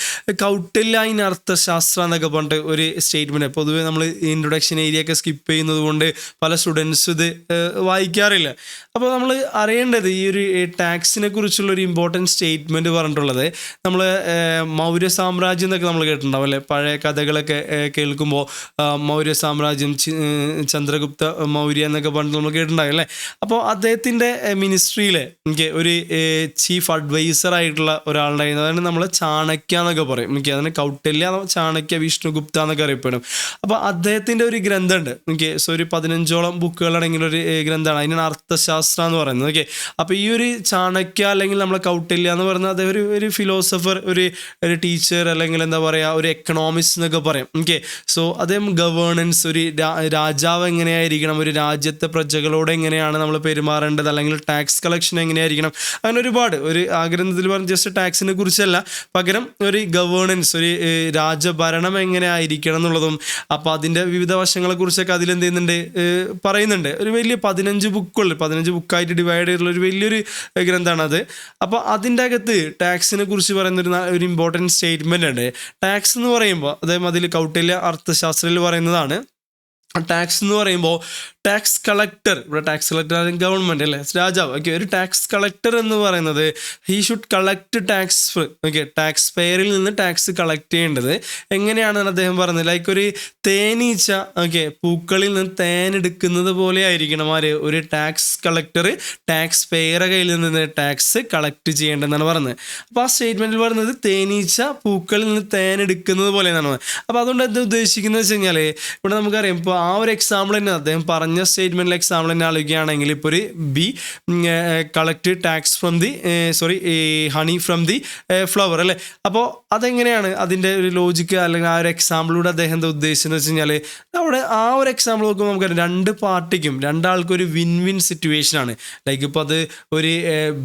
Speaker 1: കൗട്ടില്യ ഇൻ അർത്ഥശാസ്ത്ര എന്നൊക്കെ പറഞ്ഞിട്ട് ഒരു സ്റ്റേറ്റ്മെൻറ്റ് പൊതുവെ നമ്മൾ ഇൻട്രൊഡക്ഷൻ ഏരിയ ഒക്കെ സ്കിപ്പ് ചെയ്യുന്നത് കൊണ്ട് പല സ്റ്റുഡൻസ് ഇത് വായിക്കാറില്ല. അപ്പോൾ നമ്മൾ അറിയേണ്ടത് ഈ ഒരു ടാക്സിനെ കുറിച്ചുള്ള ഒരു ഇമ്പോർട്ടൻറ്റ് സ്റ്റേറ്റ്മെൻറ്റ് പറഞ്ഞിട്ടുള്ളത് നമ്മൾ മൗര്യ സാമ്രാജ്യം എന്നൊക്കെ നമ്മൾ കേട്ടിട്ടുണ്ടാവും അല്ലേ. പഴയ കഥകളൊക്കെ കേൾക്കുമ്പോൾ മൗര്യ സാമ്രാജ്യം, ചന്ദ്രഗുപ്ത മൗര്യ എന്നൊക്കെ പറഞ്ഞിട്ട് നമ്മൾ കേട്ടിട്ടുണ്ടാവും അല്ലേ. അപ്പോൾ അദ്ദേഹത്തിൻ്റെ മിനിസ്ട്രിയിൽ എനിക്ക് ഒരു ചീഫ് അഡ്വൈസർ ആയിട്ടുള്ള ഒരാളുണ്ടായിരുന്നു. അതാണ് നമ്മൾ ചാണക്യ എന്നൊക്കെ പറയും. എനിക്ക് അതിന് കൗട്ടില്യ, ചാണക്യ, വിഷ്ണുഗുപ്ത എന്നൊക്കെ അറിയപ്പെടും. അപ്പോൾ അദ്ദേഹത്തിൻ്റെ ഒരു ഗ്രന്ഥമുണ്ട് എനിക്ക്. സോ ഒരു 15ഓളം ബുക്കുകളടങ്ങിയ ഒരു ഗ്രന്ഥമാണ്. അതിനാണ് അർത്ഥശാസ്ത്ര എന്ന് പറയുന്നത്. ഓക്കെ, അപ്പോൾ ഈ ഒരു ചാണക്യ അല്ലെങ്കിൽ നമ്മളെ കൗട്ടില്യ എന്ന് പറയുന്നത് അദ്ദേഹം ഒരു ഫിലോസഫർ, ഒരു ടീച്ചർ, അല്ലെങ്കിൽ എന്താ പറയുക ഒരു എക്കണോമിസ്റ്റ് എന്നൊക്കെ പറയും. ഓക്കെ, സോ അദ്ദേഹം ഗവേണൻസ്, ഒരു രാജാവ് എങ്ങനെയായിരിക്കണം, ഒരു രാജ്യത്തെ പ്രജകളോട് എങ്ങനെയാണ് നമ്മൾ പെരുമാറേണ്ടത്, അല്ലെങ്കിൽ ടാക്സ് കളക്ഷൻ എങ്ങനെയായിരിക്കണം, അങ്ങനെ ഒരുപാട് ഒരു ആഗ്രഹത്തിൽ പറഞ്ഞ ജസ്റ്റ് ടാക്സിനെ കുറിച്ചല്ല, പകരം ഒരു ഗവേണൻസ്, ഒരു രാജഭരണം എങ്ങനെ ആയിരിക്കണം എന്നുള്ളതും അപ്പോൾ അതിൻ്റെ വിവിധ വശങ്ങളെക്കുറിച്ചൊക്കെ അതിലെന്ത് ചെയ്യുന്നുണ്ട് പറയുന്നുണ്ട്. ഒരു വലിയ 15 ബുക്കായിട്ട് ഡിവൈഡ് ചെയ്തിട്ടുള്ള ഒരു വലിയൊരു ഗ്രന്ഥമാണത്. അപ്പോൾ അതിൻ്റെ അകത്ത് ടാക്സിനെ കുറിച്ച് പറയുന്ന ഒരു ഇമ്പോർട്ടൻറ്റ് സ്റ്റേറ്റ്മെൻ്റ് ഉണ്ട്. ടാക്സ് എന്ന് പറയുമ്പോൾ അദ്ദേഹം അതിൽ കൗട്ടില്യ അർത്ഥശാസ്ത്രത്തിൽ പറയുന്നതാണ്, ടാക്സ് എന്ന് പറയുമ്പോൾ ടാക്സ് കളക്ടർ, ഇവിടെ ടാക്സ് കളക്ടർ ആണെങ്കിൽ ഗവൺമെൻറ് അല്ലേ, രാജാവ്. ഓക്കെ, ഒരു ടാക്സ് കളക്ടർ എന്ന് പറയുന്നത് he should collect tax. Okay, tax പെയറിൽ നിന്ന് ടാക്സ് കളക്ട് ചെയ്യേണ്ടത് എങ്ങനെയാണെന്ന് അദ്ദേഹം പറഞ്ഞത്. ലൈക്ക് ഒരു തേനീച്ച ഓക്കെ പൂക്കളിൽ നിന്ന് തേൻ എടുക്കുന്നത് പോലെ ആയിരിക്കണം ആര്, ഒരു ടാക്സ് കളക്ടർ ടാക്സ് പെയറെ കയ്യിൽ നിന്ന് ടാക്സ് കളക്ട് ചെയ്യേണ്ടതെന്നാണ് പറഞ്ഞത്. അപ്പോൾ ആ സ്റ്റേറ്റ്മെൻറ്റിൽ പറയുന്നത് തേനീച്ച പൂക്കളിൽ നിന്ന് തേൻ എടുക്കുന്നത് പോലെ എന്നാണ് പറഞ്ഞത്. അപ്പോൾ അതുകൊണ്ട് എന്താ ഉദ്ദേശിക്കുന്നത് വെച്ച് കഴിഞ്ഞാൽ ഇവിടെ നമുക്കറിയാം, ഇപ്പോൾ ആ ഒരു എക്സാമ്പിൾ തന്നെ അദ്ദേഹം പറഞ്ഞ സ്റ്റേറ്റ്മെൻറ്റിലെ എക്സാമ്പിൾ തന്നെ ആലോചിക്കുകയാണെങ്കിൽ, ഇപ്പോൾ ഒരു B collect tax from the honey from the flower അല്ലേ. അപ്പോൾ അതെങ്ങനെയാണ് അതിൻ്റെ ഒരു ലോജിക്ക്, അല്ലെങ്കിൽ ആ ഒരു എക്സാമ്പിളിലൂടെ അദ്ദേഹം എന്താ ഉദ്ദേശിച്ചതെന്ന് വെച്ച് കഴിഞ്ഞാൽ, അവിടെ ആ ഒരു എക്സാമ്പിൾ നോക്കുമ്പോൾ നമുക്കറിയാം രണ്ട് പാർട്ടിക്കും രണ്ടാൾക്കും ഒരു വിൻ വിൻ സിറ്റുവേഷൻ ആണ്. ലൈക്ക് ഇപ്പോൾ അത് ഒരു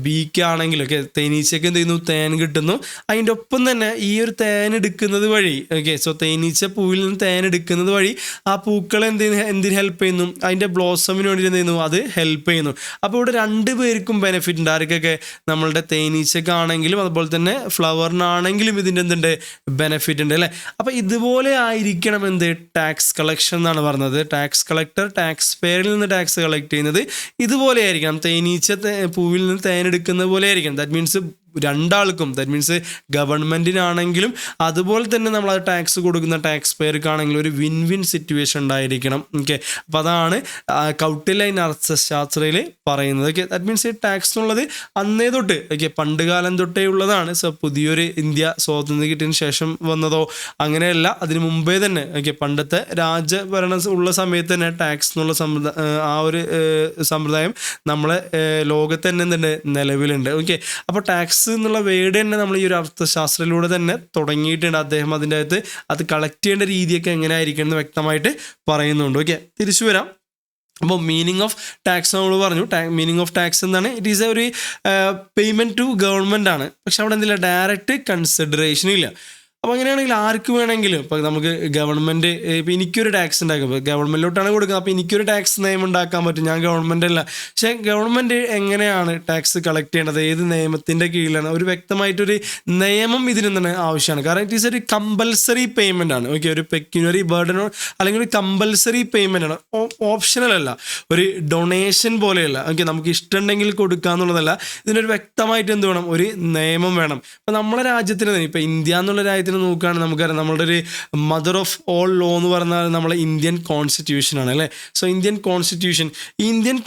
Speaker 1: ബിക്കാണെങ്കിലും ഒക്കെ തേനീച്ചയ്ക്ക് എന്ത് ചെയ്യുന്നു, തേൻ കിട്ടുന്നു. അതിൻ്റെ ഒപ്പം തന്നെ ഈ ഒരു തേൻ എടുക്കുന്നത് വഴി ഓക്കെ, സോ തേനീച്ച പൂവിൽ നിന്ന് തേൻ എടുക്കുന്നത് വഴി ആ പൂക്കൾ എന്തിന് ഹെൽപ്പ് ചെയ്യുന്നു, അതിൻ്റെ ബ്ലോസമിന് വേണ്ടി എന്ത് ചെയ്യുന്നു, അത് ഹെൽപ്പ് ചെയ്യുന്നു. അപ്പോൾ ഇവിടെ രണ്ട് പേർക്കും ബെനിഫിറ്റ് ഉണ്ട്. ആർക്കൊക്കെ, നമ്മളുടെ തേനീച്ചക്കാണെങ്കിലും അതുപോലെ തന്നെ ഫ്ലവറിനാണെങ്കിലും ഇതിൻ്റെ എന്തുണ്ട്, ബെനിഫിറ്റ് ഉണ്ട് അല്ലേ. അപ്പോൾ ഇതുപോലെ ആയിരിക്കണം എന്ത്, ടാക്സ് കളക്ഷൻ എന്നാണ് പറഞ്ഞത്. ടാക്സ് കളക്ടർ ടാക്സ് പെയറിൽ നിന്ന് ടാക്സ് കളക്ട് ചെയ്യുന്നത് ഇതുപോലെ ആയിരിക്കണം, തേനീച്ച പൂവിൽ നിന്ന് തേൻ എടുക്കുന്നത് പോലെ ആയിരിക്കണം. ദാറ്റ് മീൻസ് രണ്ടാൾക്കും, ദാറ്റ് മീൻസ് ഗവൺമെൻറ്റിനാണെങ്കിലും അതുപോലെ തന്നെ നമ്മൾ അത് ടാക്സ് കൊടുക്കുന്ന ടാക്സ് പെയർക്കാണെങ്കിലും ഒരു വിൻ വിൻ സിറ്റുവേഷൻ ഉണ്ടായിരിക്കണം. ഓക്കെ, അപ്പോൾ അതാണ് കൗട്ടില്യൻ അർത്ഥശാസ്ത്രയിൽ പറയുന്നത്. ഓക്കെ, ദാറ്റ് മീൻസ് ഈ ടാക്സ് എന്നുള്ളത് അന്നേ തൊട്ട് ഓക്കെ പണ്ട് കാലം തൊട്ടേ ഉള്ളതാണ്. സോ പുതിയൊരു ഇന്ത്യ സ്വാതന്ത്ര്യം കിട്ടിയതിന് ശേഷം വന്നതോ അങ്ങനെയല്ല, അതിന് മുമ്പേ തന്നെ ഓക്കെ പണ്ടത്തെ രാജഭരണം ഉള്ള സമയത്ത് തന്നെ ടാക്സ് എന്നുള്ള ആ ഒരു സമ്പ്രദായം നമ്മളെ ലോകത്ത് തന്നെ എന്തുണ്ട്, നിലവിലുണ്ട്. ഓക്കെ, അപ്പോൾ ടാക്സ് എന്നുള്ള വേർഡ് തന്നെ നമ്മൾ ഈ ഒരു അർത്ഥശാസ്ത്രത്തിലൂടെ തന്നെ തുടങ്ങിയിട്ടുണ്ട്. അദ്ദേഹം അതിൻ്റെ അകത്ത് അത് കളക്ട് ചെയ്യേണ്ട രീതിയൊക്കെ എങ്ങനെ ആയിരിക്കണം എന്ന് വ്യക്തമായിട്ട് പറയുന്നുണ്ട്. ഓക്കെ, തിരിച്ചു വരാം. അപ്പോൾ മീനിങ് ഓഫ് ടാക്സ് നമ്മൾ പറഞ്ഞു. മീനിങ് ഓഫ് ടാക്സ് എന്താണ്, ഇറ്റ് ഈസ് ഒരു പേയ്മെൻറ്റ് ടു ഗവൺമെൻറ് ആണ്. പക്ഷെ അവിടെ എന്തില്ല, ഡയറക്റ്റ് കൺസിഡറേഷൻ ഇല്ല. അപ്പോൾ അങ്ങനെയാണെങ്കിൽ ആർക്ക് വേണമെങ്കിലും, ഇപ്പോൾ നമുക്ക് ഗവൺമെൻറ്, ഇപ്പോൾ എനിക്കൊരു ടാക്സ് ഉണ്ടാക്കും, ഇപ്പോൾ ഗവൺമെൻറ്റിലോട്ടാണ് കൊടുക്കുന്നത്, അപ്പോൾ എനിക്കൊരു ടാക്സ് നിയമം ഉണ്ടാക്കാൻ പറ്റും, ഞാൻ ഗവൺമെൻറ് അല്ല. പക്ഷേ ഗവൺമെൻറ് എങ്ങനെയാണ് ടാക്സ് കളക്ട് ചെയ്യേണ്ടത്, ഏത് നിയമത്തിൻ്റെ കീഴിലാണ്, ഒരു വ്യക്തമായിട്ടൊരു നിയമം ഇതിന് തന്നെ ആവശ്യമാണ്. കാരണം ഇറ്റ് ഈസ് ഒരു കമ്പൽസറി പേയ്മെൻ്റ് ആണ്. ഓക്കെ, ഒരു പെക്യുനറി ബർഡനോ അല്ലെങ്കിൽ ഒരു കമ്പൽസറി പേയ്മെൻ്റ് ആണ്, ഓപ്ഷണൽ അല്ല, ഒരു ഡൊണേഷൻ പോലെയല്ല. ഓക്കെ, നമുക്ക് ഇഷ്ടമുണ്ടെങ്കിൽ കൊടുക്കുക എന്നുള്ളതല്ല, ഇതിനൊരു വ്യക്തമായിട്ട് എന്ത് വേണം, ഒരു നിയമം വേണം. ഇപ്പോൾ നമ്മുടെ രാജ്യത്തിന് തന്നെ, ഇപ്പോൾ ഇന്ത്യ എന്നുള്ള രാജ്യത്തിന് നോക്കുകയാണെങ്കിൽ നമുക്കറിയാം, നമ്മളുടെ ഒരു മദർ ഓഫ് ഓൾ ലോ എന്ന് പറഞ്ഞാൽ നമ്മളെ ഇന്ത്യൻ കോൺസ്റ്റിറ്റ്യൂഷൻ ആണ് അല്ലേ. സോ ഇന്ത്യൻ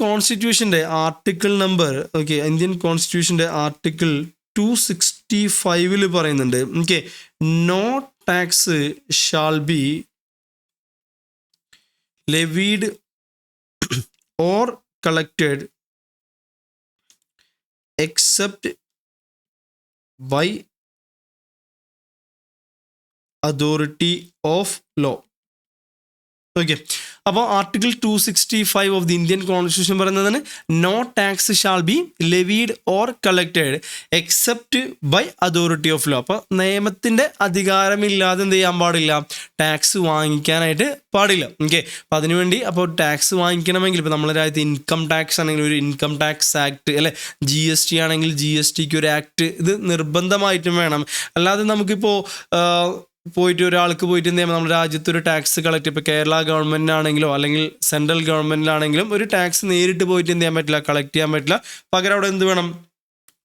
Speaker 1: കോൺസ്റ്റിറ്റ്യൂഷൻ്റെ ആർട്ടിക്കിൾ നമ്പർ ഓക്കെ, ഇന്ത്യൻ കോൺസ്റ്റിറ്റ്യൂഷൻ്റെ ആർട്ടിക്കിൾ 265 പറയുന്നുണ്ട് okay, no tax shall be levied or collected except by authority of law. Okay, അപ്പോൾ article 265 of the Indian constitution പറയുന്നതാണ് no tax shall be levied or collected except by authority of law. അപ്പോൾ നിയമത്തിൻ്റെ അധികാരമില്ലാതെ എന്ത് ചെയ്യാൻ പാടില്ല, tax വാങ്ങിക്കാനായിട്ട് പാടില്ല. Okay, അപ്പോൾ അതിനുവേണ്ടി അപ്പോൾ ടാക്സ് വാങ്ങിക്കണമെങ്കിൽ ഇപ്പോൾ നമ്മുടെ രാജ്യത്ത് ഇൻകം ടാക്സ് ആണെങ്കിൽ ഒരു ഇൻകം ടാക്സ് ആക്ട് അല്ലെ, GST ആണെങ്കിൽ GSTക്ക് ഒരു ആക്ട്, ഇത് നിർബന്ധമായിട്ടും വേണം. അല്ലാതെ നമുക്കിപ്പോൾ പോയിട്ട് ഒരാൾക്ക് പോയിട്ട് എന്ത് ചെയ്യാം, നമ്മുടെ രാജ്യത്ത് ഒരു ടാക്സ് കളക്ട്, ഇപ്പോൾ കേരള ഗവൺമെൻറ്റിനാണെങ്കിലോ അല്ലെങ്കിൽ സെൻട്രൽ ഗവൺമെൻറ്റിലാണെങ്കിലും ഒരു ടാക്സ് നേരിട്ട് പോയിട്ട് എന്ത് ചെയ്യാൻ പറ്റില്ല, കളക്ട് ചെയ്യാൻ പറ്റില്ല. പകരം അവിടെ എന്ത് വേണം,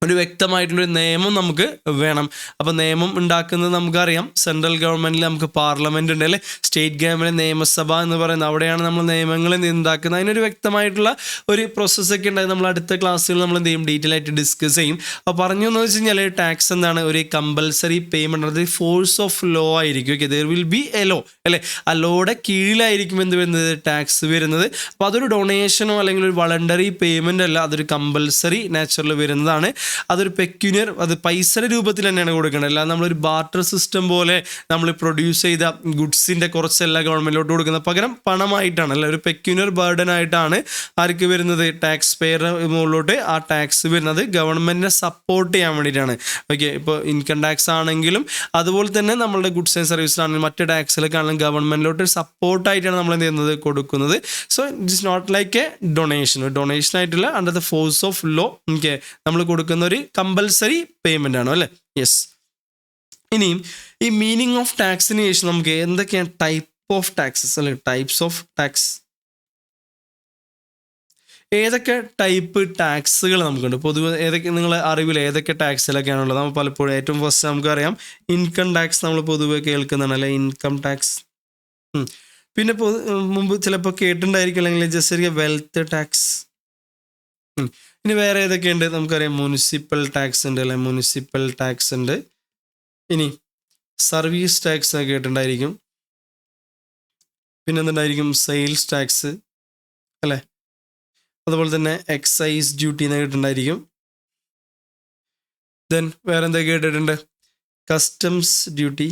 Speaker 1: ഒരു വ്യക്തമായിട്ടുള്ളൊരു നിയമം നമുക്ക് വേണം. അപ്പോൾ നിയമം ഉണ്ടാക്കുന്നത് നമുക്കറിയാം, സെൻട്രൽ ഗവൺമെൻറ്റിൽ നമുക്ക് പാർലമെൻറ്റ് ഉണ്ട് അല്ലേ, സ്റ്റേറ്റ് ഗവൺമെൻറ് നിയമസഭ എന്ന് പറയുന്നത്, അവിടെയാണ് നമ്മൾ നിയമങ്ങൾ ഉണ്ടാക്കുന്നത്. അതിനൊരു വ്യക്തമായിട്ടുള്ള ഒരു പ്രോസസ്സൊക്കെ ഉണ്ടായി. നമ്മൾ അടുത്ത ക്ലാസ്സുകൾ നമ്മൾ എന്ത് ചെയ്യും, ഡീറ്റെയിൽ ആയിട്ട് ഡിസ്കസ് ചെയ്യും. അപ്പോൾ പറഞ്ഞു എന്ന് വെച്ച് കഴിഞ്ഞാൽ ടാക്സ് എന്താണ്, ഒരു കമ്പൽസറി പേയ്മെൻറ്റ്, അത് ഫോഴ്സ് ഓഫ് ലോ ആയിരിക്കും. Okay, there will be a law അല്ലേ, ആ ലോയുടെ കീഴിലായിരിക്കും എന്ത് വരുന്നത്, ടാക്സ് വരുന്നത്. അപ്പോൾ അതൊരു ഡൊണേഷനോ അല്ലെങ്കിൽ ഒരു വളണ്ടറി പേയ്മെൻ്റ് അല്ല, അതൊരു കമ്പൽസറി നാച്ചുറൽ വരുന്നതാണ്. അതൊരു പെക്യുനിയർ, അത് പൈസയുടെ രൂപത്തിൽ തന്നെയാണ് കൊടുക്കേണ്ടത്. അല്ലാതെ നമ്മളൊരു ബാർട്ടർ സിസ്റ്റം പോലെ നമ്മൾ പ്രൊഡ്യൂസ് ചെയ്ത ഗുഡ്സിൻ്റെ കുറച്ചല്ല ഗവൺമെൻറ്റിലോട്ട് കൊടുക്കുന്നത്, പകരം പണമായിട്ടാണ് അല്ല, ഒരു പെക്യുനിയർ ബർഡൻ ആയിട്ടാണ് ആർക്ക് വരുന്നത്, ടാക്സ് പെയറുടെ മുകളിലോട്ട് ആ ടാക്സ് വരുന്നത് ഗവൺമെൻറ്റിനെ സപ്പോർട്ട് ചെയ്യാൻ വേണ്ടിയിട്ടാണ്. ഓക്കെ, ഇപ്പോൾ ഇൻകം ടാക്സ് ആണെങ്കിലും അതുപോലെ തന്നെ നമ്മളുടെ ഗുഡ്സ് ആൻഡ് സർവീസിലാണെങ്കിലും മറ്റ് ടാക്സിലൊക്കെ ആണെങ്കിലും ഗവൺമെൻറ്റിലോട്ട് സപ്പോർട്ടായിട്ടാണ് നമ്മൾ എന്ത് ചെയ്യുന്നത്, കൊടുക്കുന്നത്. So it is not like a donation ആയിട്ടുള്ള under the force of law. Okay, നമ്മൾ കൊടുക്കുന്ന ഒരു കമ്പൽസറി പേയ്മെൻ്റ് ആണോ അല്ലേ. യെസ്, ഇനിയും ഈ മീനിങ് ഓഫ് ടാക്സിന് ശേഷം നമുക്ക് എന്തൊക്കെയാണ് ടൈപ്പ് ഓഫ് ടാക്സസ് അല്ലെ, ടൈപ്സ് ഓഫ് ടാക്സ്. ഏതൊക്കെ ടൈപ്പ് ടാക്സുകൾ നമുക്കുണ്ട് പൊതുവെ, ഏതൊക്കെ നിങ്ങളെ അറിവിൽ ഏതൊക്കെ ടാക്സിലൊക്കെയാണുള്ളത്? നമ്മൾ പലപ്പോഴും ഏറ്റവും ഫസ്റ്റ് നമുക്കറിയാം ഇൻകം ടാക്സ് നമ്മൾ പൊതുവെ കേൾക്കുന്നതാണ് അല്ലെ, ഇൻകം ടാക്സ്. പിന്നെ മുമ്പ് ചിലപ്പോൾ കേട്ടിട്ടുണ്ടായിരിക്കും, അല്ലെങ്കിൽ ജസ്റ്റ് വെൽത്ത് ടാക്സ്. ഇനി വേറെ ഏതൊക്കെയുണ്ട് നമുക്കറിയാം, മുനിസിപ്പൽ ടാക്സ് ഉണ്ട് അല്ലെ, മുനിസിപ്പൽ ടാക്സ് ഉണ്ട്. ഇനി സർവീസ് ടാക്സ് കേട്ടിട്ടുണ്ടായിരിക്കും. പിന്നെ എന്തുണ്ടായിരിക്കും, സെയിൽസ് ടാക്സ് അല്ലേ, അതുപോലെ തന്നെ എക്സൈസ് ഡ്യൂട്ടി എന്ന് കേട്ടിട്ടുണ്ടായിരിക്കും. ദെൻ വേറെ എന്തൊക്കെ കേട്ടിട്ടുണ്ട്, കസ്റ്റംസ് ഡ്യൂട്ടി.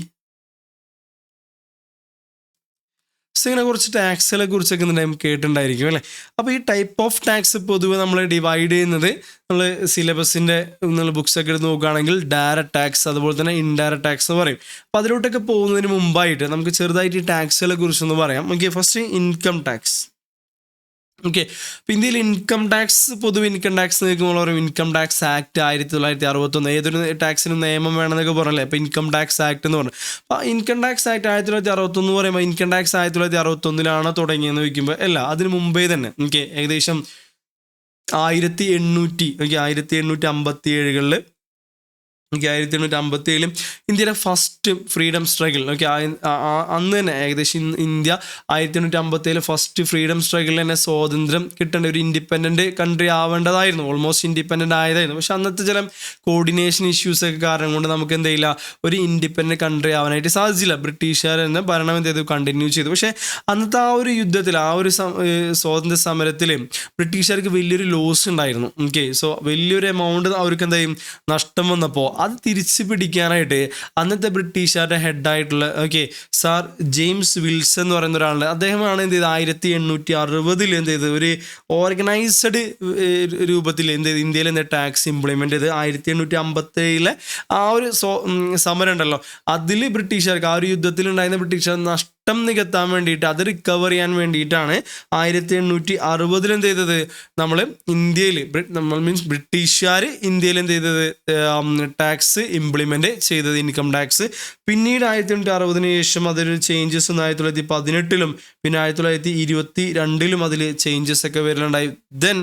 Speaker 1: സോ ഇങ്ങനെ കുറച്ച് ടാക്സുകളെ കുറിച്ചൊക്കെ നമുക്ക് കേട്ടിട്ടുണ്ടായിരിക്കും അല്ലേ. അപ്പോൾ ഈ ടൈപ്പ് ഓഫ് ടാക്സ് പൊതുവെ നമ്മൾ ഡിവൈഡ് ചെയ്യുന്നത്, നമ്മൾ സിലബസിൻ്റെ ബുക്സൊക്കെ എടുത്ത് നോക്കുകയാണെങ്കിൽ ഡയറക്റ്റ് ടാക്സ്, അതുപോലെ തന്നെ ഇൻഡയറക്റ്റ് ടാക്സ് എന്ന് പറയും. അപ്പോൾ അതിലോട്ടൊക്കെ പോകുന്നതിന് മുമ്പായിട്ട് നമുക്ക് ചെറുതായിട്ട് ഈ ടാക്സുകളെ കുറിച്ചൊന്ന് പറയാം. Okay, first income tax. Okay, അപ്പോൾ ഇന്ത്യയിൽ ഇൻകം ടാക്സ്, പൊതുവെ ഇൻകം ടാക്സ് നിൽക്കുമ്പോൾ പറയും ഇൻകം ടാക്സ് ആക്ട് 1961. ഏതൊരു ടാക്സിനും നിയമം വേണമെന്നൊക്കെ പറഞ്ഞല്ലേ, അപ്പോൾ ഇൻകം ടാക്സ് ആക്ട് എന്ന് പറഞ്ഞു. അപ്പോൾ ഇൻകം ടാക്സ് ആക്ട് 1961 പറയുമ്പോൾ ഇൻകം ടാക്സ് 1961 തുടങ്ങിയെന്ന് വയ്ക്കുമ്പോൾ അല്ല, അതിന് മുമ്പേ തന്നെ ഓക്കെ, ഏകദേശം 1857 1857 ഇന്ത്യയുടെ ഫസ്റ്റ് ഫ്രീഡം സ്ട്രഗിൾ. ഓക്കെ, അന്ന് തന്നെ ഏകദേശം ഇന്ത്യ 1857 ഫസ്റ്റ് ഫ്രീഡം സ്ട്രഗിളിൽ തന്നെ സ്വാതന്ത്ര്യം കിട്ടേണ്ട ഒരു ഇൻഡിപെൻഡൻറ്റ് കൺട്രി ആവേണ്ടതായിരുന്നു, ഓൾമോസ്റ്റ് ഇൻഡിപെൻഡൻ്റ് ആയതായിരുന്നു. പക്ഷെ അന്നത്തെ ചില കോർഡിനേഷൻ ഇഷ്യൂസൊക്കെ കാരണം കൊണ്ട് നമുക്ക് എന്തെയില്ല, ഒരു ഇൻഡിപെൻഡൻറ്റ് കൺട്രി ആവാനായിട്ട് സാധിച്ചില്ല. ബ്രിട്ടീഷുകാർ എന്ന ഭരണം എന്ത് ചെയ്തു, കണ്ടിന്യൂ ചെയ്തു. പക്ഷേ അന്നത്തെ ആ ഒരു യുദ്ധത്തിൽ, ആ ഒരു സ്വാതന്ത്ര്യ സമരത്തിൽ ബ്രിട്ടീഷുകാർക്ക് വലിയൊരു ലോസ് ഉണ്ടായിരുന്നു. ഓക്കെ, സോ വലിയൊരു എമൗണ്ട് അവർക്ക് എന്തായും നഷ്ടം വന്നപ്പോൾ അത് തിരിച്ചു പിടിക്കാനായിട്ട് അന്നത്തെ ബ്രിട്ടീഷുകാരുടെ ഹെഡായിട്ടുള്ള സാർ ജെയിംസ് വിൽസൺ എന്ന് പറയുന്ന ഒരാളുണ്ട്. അദ്ദേഹമാണ് എന്ത് ചെയ്ത് 1860 എന്ത് ചെയ്ത് ഒരു ഓർഗനൈസ്ഡ് രൂപത്തിൽ എന്ത് ചെയ്ത് ഇന്ത്യയിൽ എന്താ ടാക്സ് ഇംപ്ലിമെൻ്റ് ചെയ്ത് 1857 ആ ഒരു സമരം ഉണ്ടല്ലോ, അതിൽ ബ്രിട്ടീഷുകാർക്ക്, ആ ഒരു യുദ്ധത്തിലുണ്ടായിരുന്ന ബ്രിട്ടീഷുകാർ നഷ്ടം നികത്താൻ വേണ്ടിയിട്ട്, അത് റിക്കവർ ചെയ്യാൻ വേണ്ടിയിട്ടാണ് 1860 എന്ത് ചെയ്തത്, നമ്മൾ ഇന്ത്യയിൽ മീൻസ് ബ്രിട്ടീഷുകാർ ഇന്ത്യയിൽ എന്ത് ചെയ്തത്, ടാക്സ് ഇംപ്ലിമെൻ്റ് ചെയ്തത്, ഇൻകം ടാക്സ്. പിന്നീട് 1860 ശേഷം അതൊരു ചേഞ്ചസ് 1918 പിന്നെ 1922 അതിൽ ചേഞ്ചസ് ഒക്കെ വരലുണ്ടായി. Then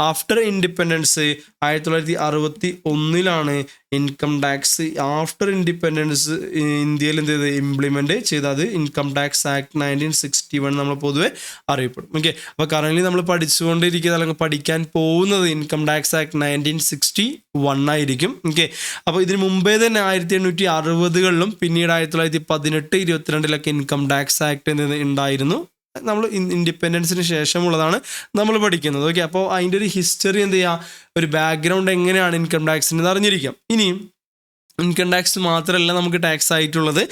Speaker 1: after independence 1961 income tax after independence ഇന്ത്യയിൽ എന്ത് ചെയ്ത് ഇംപ്ലിമെൻ്റ് ചെയ്തത് ഇൻകം ടാക്സ് ആക്ട് 1961 നമ്മൾ പൊതുവെ അറിയപ്പെടും. ഓക്കെ, അപ്പോൾ കറൻ്റ്ലി നമ്മൾ പഠിച്ചുകൊണ്ടിരിക്കുന്നത് അല്ലെങ്കിൽ പഠിക്കാൻ പോകുന്നത് ഇൻകം ടാക്സ് ആക്ട് 1961 ആയിരിക്കും. ഓക്കെ, അപ്പോൾ ഇതിന് മുമ്പേ തന്നെ 1860 പിന്നീട് 1918, 22 ഇൻകം ടാക്സ് ആക്ട് ഉണ്ടായിരുന്നു. നമ്മൾ ഇൻഡിപെൻഡൻസിന് ശേഷമുള്ളതാണ് നമ്മൾ പഠിക്കുന്നത്. ഓക്കെ, അപ്പോൾ അതിൻ്റെ ഒരു ഹിസ്റ്ററി എന്ത് ചെയ്യുക, ഒരു ബാക്ക്ഗ്രൗണ്ട് എങ്ങനെയാണ് ഇൻകം ടാക്സിന് അറിഞ്ഞിരിക്കാം. ഇനിയും ഇൻകം ടാക്സ് മാത്രമല്ല നമുക്ക് ടാക്സ് ആയിട്ടുള്ളത്,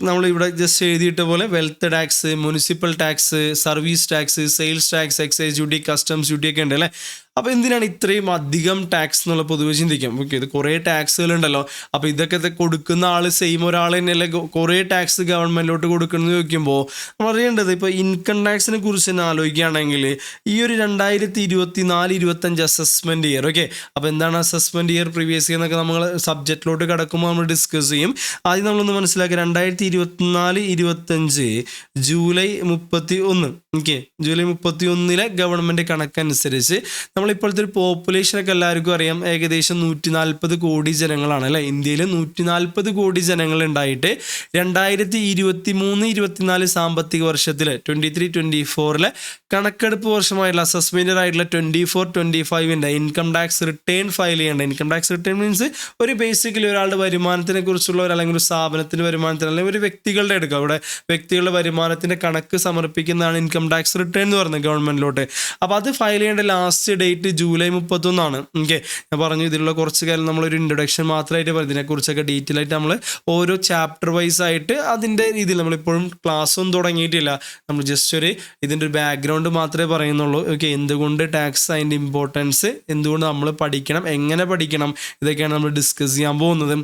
Speaker 1: നമ്മളിവിടെ ജസ്റ്റ് എഴുതിയിട്ട പോലെ wealth tax, municipal tax, service tax, sales tax, excise duty, customs duty ഒക്കെ ഉണ്ട് അല്ലേ. അപ്പോൾ എന്തിനാണ് ഇത്രയും അധികം ടാക്സ് എന്നുള്ള പൊതുവെ ചിന്തിക്കാം. ഓക്കെ, ഇത് കുറേ ടാക്സുകൾ ഉണ്ടല്ലോ, അപ്പോൾ ഇതൊക്കെ കൊടുക്കുന്ന ആൾ സെയിം ഒരാൾ തന്നെയല്ലേ കുറേ ടാക്സ് ഗവൺമെൻറ്റിലോട്ട് കൊടുക്കുന്നത് ചോദിക്കുമ്പോൾ നമ്മൾ അറിയേണ്ടത്, ഇപ്പോൾ ഇൻകം ടാക്സിനെ കുറിച്ച് തന്നെ ആലോചിക്കുകയാണെങ്കിൽ ഈ ഒരു 2024-25 അസസ്മെൻറ്റ് ഇയർ. ഓക്കെ, അപ്പോൾ എന്താണ് അസസ്മെൻറ്റ് ഇയർ, പ്രീവിയസ് ഇയർ എന്നൊക്കെ നമ്മൾ സബ്ജക്റ്റിലോട്ട് കിടക്കുമ്പോൾ നമ്മൾ ഡിസ്കസ് ചെയ്യും. ആദ്യം നമ്മളൊന്ന് മനസ്സിലാക്കുക, 2024-25 ജൂലൈ 31. ഓക്കെ, ജൂലൈ 31 ഗവൺമെൻറ് കണക്കനുസരിച്ച് നമ്മളിപ്പോഴത്തെ ഒരു പോപ്പുലേഷനൊക്കെ എല്ലാവർക്കും അറിയാം, ഏകദേശം 140 കോടി ജനങ്ങളാണ് അല്ലേ. ഇന്ത്യയിൽ 140 കോടി ജനങ്ങൾ ഉണ്ടായിട്ട് 2023-24 സാമ്പത്തിക വർഷത്തിൽ 23-24 കണക്കെടുപ്പ് വർഷമായിട്ടുള്ള അസസ്മെൻ്റ് ആയിട്ടുള്ള 24-25 ഇൻകം ടാക്സ് റിട്ടേൺ ഫയൽ ചെയ്യേണ്ട. ഇൻകം ടാക്സ് റിട്ടേൺ മീൻസ് ഒരു ബേസിക്കലി ഒരാളുടെ വരുമാനത്തിനെ കുറിച്ചുള്ള അല്ലെങ്കിൽ ഒരു സ്ഥാപനത്തിൻ്റെ വരുമാനത്തിന് അല്ലെങ്കിൽ ഒരു വ്യക്തികളുടെ എടുക്കുക, അവിടെ വ്യക്തികളുടെ വരുമാനത്തിൻ്റെ കണക്ക് സമർപ്പിക്കുന്നതാണ് ഇൻകം ടാക്സ് റിട്ടേൺ എന്ന് പറയുന്നത് ഗവൺമെൻറ്റിലോട്ട്. അപ്പോൾ അത് ഫയൽ ചെയ്യേണ്ട ലാസ്റ്റ് ഡേറ്റ് ജൂലൈ 31. ഓക്കെ, ഞാൻ പറഞ്ഞു ഇതിലുള്ള കുറച്ച് കാര്യം നമ്മളൊരു ഇൻട്രൊഡക്ഷൻ മാത്രമായിട്ട് പറയും, ഇതിനെക്കുറിച്ചൊക്കെ ഡീറ്റെയിൽ ആയിട്ട് നമ്മൾ ഓരോ ചാപ്റ്റർ വൈസ് ആയിട്ട് അതിൻ്റെ രീതിയിൽ നമ്മളിപ്പോഴും ക്ലാസ്സൊന്നും തുടങ്ങിയിട്ടില്ല, നമ്മൾ ജസ്റ്റ് ഒരു ഇതിൻ്റെ ഒരു ബാക്ക്ഗ്രൗണ്ട് മാത്രമേ പറയുന്നുള്ളൂ. ഓക്കെ, എന്തുകൊണ്ട് ടാക്സ്, അതിൻ്റെ ഇമ്പോർട്ടൻസ്, എന്തുകൊണ്ട് നമ്മൾ പഠിക്കണം, എങ്ങനെ പഠിക്കണം, ഇതൊക്കെയാണ് നമ്മൾ ഡിസ്കസ് ചെയ്യാൻ പോകുന്നത്.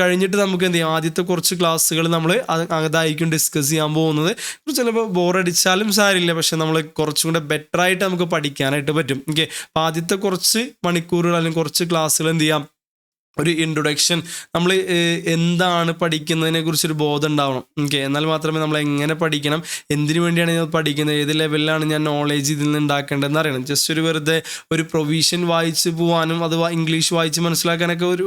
Speaker 1: കഴിഞ്ഞിട്ട് നമുക്ക് എന്ത് ചെയ്യാം, ആദ്യത്തെ കുറച്ച് ക്ലാസ്സുകൾ നമ്മൾ അതായിരിക്കും ഡിസ്കസ് ചെയ്യാൻ പോകുന്നത്. ചിലപ്പോൾ ബോറടിച്ചാലും സാരില്ല, പക്ഷെ നമ്മൾ കുറച്ചും കൂടെ ബെറ്റർ ആയിട്ട് നമുക്ക് പഠിക്കാനായിട്ട് പറ്റും. ഓക്കെ, അപ്പോൾ ആദ്യത്തെ കുറച്ച് മണിക്കൂറുകൾ അല്ലെങ്കിൽ കുറച്ച് ക്ലാസ്സുകൾ എന്ത് ചെയ്യാം, ഒരു ഇൻട്രൊഡക്ഷൻ, നമ്മൾ എന്താണ് പഠിക്കുന്നതിനെ കുറിച്ചൊരു ബോധം ഉണ്ടാവണം. ഓക്കെ, എന്നാൽ മാത്രമേ നമ്മൾ എങ്ങനെ പഠിക്കണം, എന്തിനു വേണ്ടിയാണ് ഞാൻ പഠിക്കുന്നത്, ഏത് ലെവലിലാണ് ഞാൻ നോളേജ് ഇതിൽ നിന്ന് ഉണ്ടാക്കേണ്ടതെന്ന് അറിയണം. ജസ്റ്റ് ഒരു വെറുതെ ഒരു പ്രൊവിഷൻ വായിച്ച് പോകാനും അത് ഇംഗ്ലീഷ് വായിച്ച് മനസ്സിലാക്കാനൊക്കെ ഒരു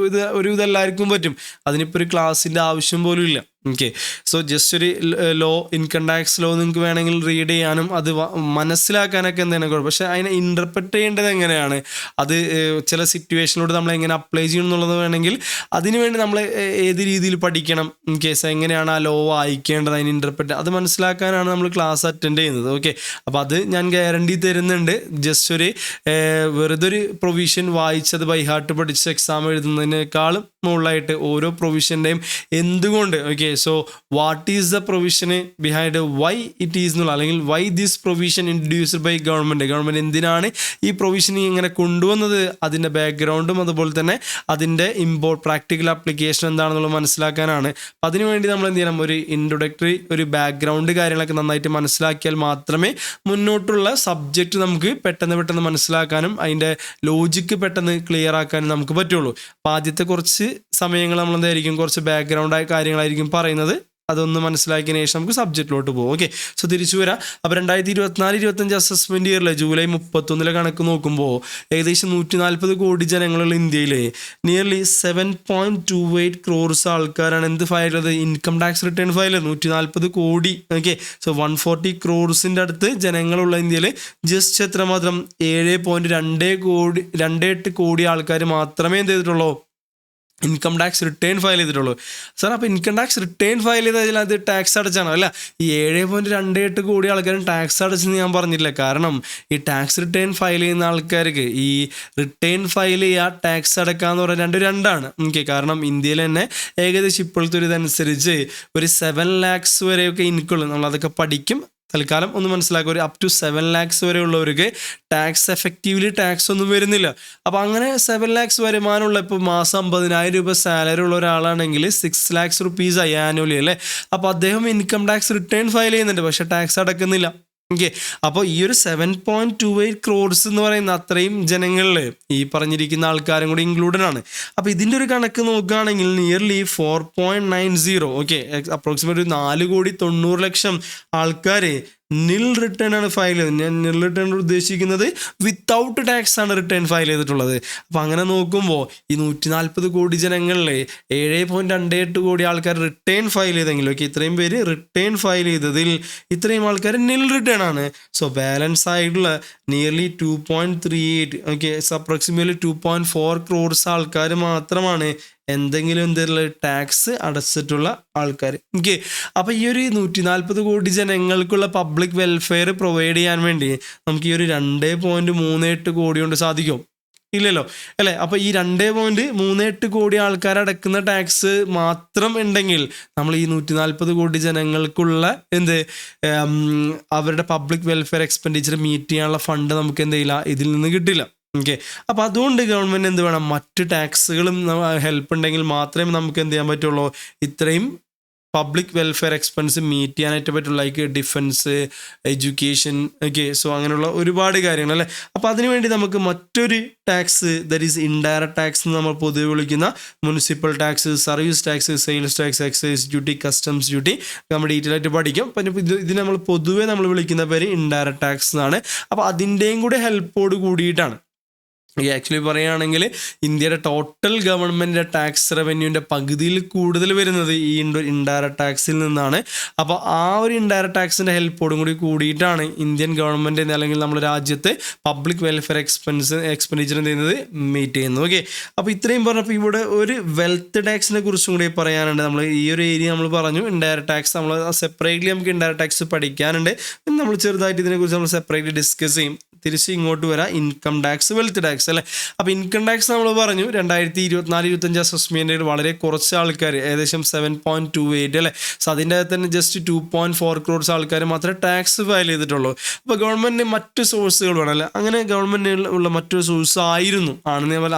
Speaker 1: ഇതെല്ലാവർക്കും പറ്റും. അതിനിപ്പോൾ ഒരു ക്ലാസ്സിൻ്റെ ആവശ്യം പോലും ഇല്ല. ഓക്കെ, സോ ജസ്റ്റ് ഒരു ലോ, ഇൻകം ടാക്സ് ലോ നിങ്ങൾക്ക് വേണമെങ്കിൽ റീഡ് ചെയ്യാനും അത് മനസ്സിലാക്കാനൊക്കെ എന്താണ് കുഴപ്പം. പക്ഷേ അതിനെ ഇൻ്റർപ്രറ്റ് ചെയ്യേണ്ടത് എങ്ങനെയാണ്, അത് ചില സിറ്റുവേഷനിലൂടെ നമ്മൾ എങ്ങനെ അപ്ലൈ ചെയ്യണം എന്നുള്ളത് വേണമെങ്കിൽ അതിനുവേണ്ടി നമ്മൾ ഏത് രീതിയിൽ പഠിക്കണം, ഇൻ കേസ് എങ്ങനെയാണ് ആ ലോ വായിക്കേണ്ടത്, അതിന് ഇൻ്റർപ്രറ്റ് അത് മനസ്സിലാക്കാനാണ് നമ്മൾ ക്ലാസ് അറ്റൻഡ് ചെയ്യുന്നത്. ഓക്കെ, അപ്പോൾ അത് ഞാൻ ഗ്യാരണ്ടി തരുന്നുണ്ട്. ജസ്റ്റ് ഒരു വെറുതെ ഒരു പ്രൊവിഷൻ വായിച്ചത് ബൈഹാർട്ട് പഠിച്ച് എക്സാം എഴുതുന്നതിനേക്കാളും മുകളിലായിട്ട് ഓരോ പ്രൊവിഷൻ്റെയും എന്തുകൊണ്ട്, okay, so what is the provision behind why it is എന്നുള്ള, അല്ലെങ്കിൽ why this provision introduced by government എന്തിനാണ് ഈ പ്രൊവിഷൻ ഇങ്ങനെ കൊണ്ടുവന്നത്, അതിൻ്റെ ബാക്ക്ഗ്രൗണ്ടും അതുപോലെ തന്നെ അതിൻ്റെ പ്രാക്ടിക്കൽ ആപ്ലിക്കേഷൻ എന്താണെന്നുള്ളത് മനസ്സിലാക്കാനാണ്. അപ്പം അതിനുവേണ്ടി നമ്മൾ എന്ത് ചെയ്യണം, ഒരു ഇൻട്രൊഡക്ടറി, ഒരു ബാക്ക്ഗ്രൗണ്ട് കാര്യങ്ങളൊക്കെ നന്നായിട്ട് മനസ്സിലാക്കിയാൽ മാത്രമേ മുന്നോട്ടുള്ള സബ്ജക്റ്റ് നമുക്ക് പെട്ടെന്ന് മനസ്സിലാക്കാനും അതിൻ്റെ ലോജിക്ക് പെട്ടെന്ന് ക്ലിയർ ആക്കാനും നമുക്ക് പറ്റുള്ളൂ. അപ്പോൾ ആദ്യത്തെ കുറച്ച് സമയങ്ങൾ നമ്മൾ എന്തായിരിക്കും, കുറച്ച് ബാക്ക്ഗ്രൗണ്ടായ കാര്യങ്ങളായിരിക്കും പറയുന്നത്. അതൊന്ന് മനസ്സിലാക്കിയതിന് ശേഷം നമുക്ക് സബ്ജക്റ്റിലോട്ട് പോകും. ഓക്കെ, സോ തിരിച്ചു വരാം. അപ്പോൾ 2024-25 അസസ്മെൻറ്റ് ഇയറിലെ ജൂലൈ 31 കണക്ക് നോക്കുമ്പോൾ ഏകദേശം 140 കോടി ജനങ്ങളുള്ള ഇന്ത്യയിലെ നിയർലി 7.28 crores ആൾക്കാരാണ് എന്ത് ഫയൽ ചെയ്തത്, ഇൻകം ടാക്സ് റിട്ടേൺ ഫയൽ. 140 കോടി. ഓക്കെ, സോ 140 crores അടുത്ത് ജനങ്ങളുള്ള ഇന്ത്യയിൽ ജസ്റ്റ് എത്രമാത്രം 7.28 കോടി ആൾക്കാർ മാത്രമേ എന്ത് ചെയ്തിട്ടുള്ളൂ, ഇൻകം ടാക്സ് റിട്ടേൺ ഫയൽ ചെയ്തിട്ടുള്ളൂ. സാർ, അപ്പോൾ ഇൻകം ടാക്സ് റിട്ടേൺ ഫയൽ ചെയ്തതിൽ അത് ടാക്സ് അടച്ചാണോ? അല്ല, ഈ 7.28 കോടി ആൾക്കാരും ടാക്സ് അടച്ചെന്ന് ഞാൻ പറഞ്ഞില്ല. കാരണം ഈ ടാക്സ് റിട്ടേൺ ഫയൽ ചെയ്യുന്ന ആൾക്കാർക്ക് ഈ റിട്ടേൺ ഫയൽ ചെയ്യുക, ടാക്സ് അടക്കുക എന്ന് പറഞ്ഞാൽ രണ്ടാണ്. ഓക്കെ, കാരണം ഇന്ത്യയിൽ തന്നെ ഏകദേശം ഇപ്പോഴത്തെ ഒരു ഇതനുസരിച്ച് ഒരു 7 lakhs വരെയൊക്കെ ഇൻകം, നമ്മളതൊക്കെ പഠിക്കും. തൽക്കാലം ഒന്ന് മനസ്സിലാക്കുക, ഒരു അപ് ടു 7 lakhs വരെ ഉള്ളവർക്ക് ടാക്സ് എഫക്റ്റീവ്ലി ടാക്സ് ഒന്നും വരുന്നില്ല. അപ്പോൾ അങ്ങനെ 7 lakhs വരുമാനമുള്ള, ഇപ്പോൾ മാസം 50,000 രൂപ സാലറി ഉള്ള ഒരാളാണെങ്കിൽ 6 lakhs rupees ആയി ആനുവലി അല്ലേ. അപ്പോൾ അദ്ദേഹം ഇൻകം ടാക്സ് റിട്ടേൺ ഫയൽ ചെയ്യുന്നുണ്ട്, പക്ഷേ ടാക്സ് അടക്കുന്നില്ല. ഓക്കെ, അപ്പോൾ ഈ ഒരു 7.28 crores എന്ന് പറയുന്ന അത്രയും ജനങ്ങളിൽ ഈ പറഞ്ഞിരിക്കുന്ന ആൾക്കാരും കൂടി ഇൻക്ലൂഡഡ് ആണ്. അപ്പോൾ ഇതിൻ്റെ ഒരു കണക്ക് നോക്കുകയാണെങ്കിൽ നിയർലി 4.90, ഓക്കെ, അപ്രോക്സിമേറ്റ് 4,90,00,000 ആൾക്കാർ നിൽ റിട്ടേൺ ആണ് ഫയൽ ചെയ്തത്. ഞാൻ നിൽ റിട്ടേൺ ഉദ്ദേശിക്കുന്നത് വിത്തൗട്ട് ടാക്സ് ആണ് റിട്ടേൺ ഫയൽ ചെയ്തിട്ടുള്ളത്. അപ്പോൾ അങ്ങനെ നോക്കുമ്പോൾ ഈ 140 കോടി ജനങ്ങളിൽ 7.28 കോടി ആൾക്കാർ റിട്ടേൺ ഫയൽ ചെയ്തെങ്കിൽ, ഓക്കെ, ഇത്രയും പേര് റിട്ടേൺ ഫയൽ ചെയ്തതിൽ ഇത്രയും ആൾക്കാർ നിൽ റിട്ടേൺ ആണ്. സോ ബാലൻസ് ആയിട്ടുള്ള നിയർലി 2.38, ഓക്കെ, അപ്രോക്സിമേറ്റ്ലി 2.4 crores ആൾക്കാർ മാത്രമാണ് എന്തെങ്കിലും ടാക്സ് അടച്ചിട്ടുള്ള ആൾക്കാർ. ഓക്കെ, അപ്പോൾ ഈ ഒരു 140 കോടി ജനങ്ങൾക്കുള്ള പബ്ലിക് വെൽഫെയർ പ്രൊവൈഡ് ചെയ്യാൻ വേണ്ടി നമുക്ക് ഈ ഒരു 2.38 കോടി കൊണ്ട് സാധിക്കും? ഇല്ലല്ലോ, അല്ലേ. അപ്പോൾ ഈ 2.38 കോടി ആൾക്കാർ അടക്കുന്ന ടാക്സ് മാത്രം ഉണ്ടെങ്കിൽ നമ്മൾ ഈ 140 കോടി ജനങ്ങൾക്കുള്ള അവരുടെ പബ്ലിക് വെൽഫെയർ എക്സ്പെൻഡിച്ചർ മീറ്റ് ചെയ്യാനുള്ള ഫണ്ട് നമുക്ക് എന്ത് ചെയ്യില്ല, ഇതിൽ നിന്ന് കിട്ടില്ല. ഓക്കെ, അപ്പോൾ അതുകൊണ്ട് ഗവൺമെൻറ് എന്ത് വേണം, മറ്റ് ടാക്സുകളും ഹെൽപ്പ് ഉണ്ടെങ്കിൽ മാത്രമേ നമുക്ക് എന്ത് ചെയ്യാൻ പറ്റുള്ളൂ, ഇത്രയും പബ്ലിക് വെൽഫെയർ എക്സ്പെൻസ് മീറ്റ് ചെയ്യാനായിട്ട് പറ്റുള്ളൂ. Like defence, education, okay, so അങ്ങനെയുള്ള ഒരുപാട് കാര്യങ്ങൾ അല്ലേ. അപ്പോൾ അതിനുവേണ്ടി നമുക്ക് മറ്റൊരു tax, that is indirect tax എന്ന് നമ്മൾ പൊതുവെ വിളിക്കുന്ന municipal tax, service tax, sales tax, excise duty, customs duty നമ്മൾ ഡീറ്റെയിൽ ആയിട്ട് പഠിക്കും. പിന്നെ ഇത് നമ്മൾ പൊതുവെ നമ്മൾ വിളിക്കുന്ന പേര് ഇൻഡയറക്റ്റ് ടാക്സ് എന്നാണ്. അപ്പോൾ അതിൻ്റെയും കൂടെ ഹെൽപ്പോട് കൂടിയിട്ടാണ് ആക്ച്വലി പറയുകയാണെങ്കിൽ ഇന്ത്യയുടെ ടോട്ടൽ ഗവൺമെൻറ് ടാക്സ് റവന്യൂവിൻ്റെ പകുതിയിൽ കൂടുതൽ വരുന്നത് ഈ ഇൻഡയറക്റ്റ് ടാക്സിൽ നിന്നാണ്. അപ്പോൾ ആ ഒരു ഇൻഡയറക്റ്റ് ടാക്സിൻ്റെ ഹെൽപ്പോടും കൂടി കൂടിയിട്ടാണ് ഇന്ത്യൻ ഗവൺമെൻറ് അല്ലെങ്കിൽ നമ്മുടെ രാജ്യത്തെ പബ്ലിക് വെൽഫെയർ എക്സ്പെൻഡിച്ചർ ചെയ്യുന്നത് മീറ്റ് ചെയ്യുന്നത്. ഓക്കെ, അപ്പോൾ ഇത്രയും പറഞ്ഞപ്പോൾ ഇവിടെ ഒരു വെൽത്ത് ടാക്സിനെ കുറിച്ചും കൂടി പറയാനുണ്ട്. നമ്മൾ ഈ ഒരു ഏരിയ നമ്മൾ പറഞ്ഞു, ഇൻഡയറക്റ്റ് ടാക്സ് നമ്മൾ സെപ്പറേറ്റ്ലി നമുക്ക് ഇൻഡയറക്റ്റ് ടാക്സ് പഠിക്കാനുണ്ട്. നമ്മൾ ചെറുതായിട്ട് ഇതിനെക്കുറിച്ച് നമ്മൾ സെപ്പറേറ്റ്ലി ഡിസ്കസ് ചെയ്യും. തിരിച്ച് ഇങ്ങോട്ട് വരാം, ഇൻകം ടാക്സ്, വെൽത്ത് ടാക്സ് അല്ലേ. അപ്പോൾ ഇൻകം ടാക്സ് നമ്മൾ പറഞ്ഞു 2024-25 അസസ്മെൻറ്റിൽ വളരെ കുറച്ച് ആൾക്കാർ, ഏകദേശം 7.28 അല്ലേ. സോ അതിൻ്റെ അകത്ത് തന്നെ ജസ്റ്റ് 2.4 crores ആൾക്കാർ മാത്രമേ ടാക്സ് ഫയൽ ചെയ്തിട്ടുള്ളൂ. അപ്പോൾ ഗവൺമെൻറ്റിന് മറ്റ് സോഴ്സുകൾ വേണമല്ലേ. അങ്ങനെ ഗവൺമെൻറ്റിന് ഉള്ള മറ്റൊരു സോഴ്സ് ആയിരുന്നു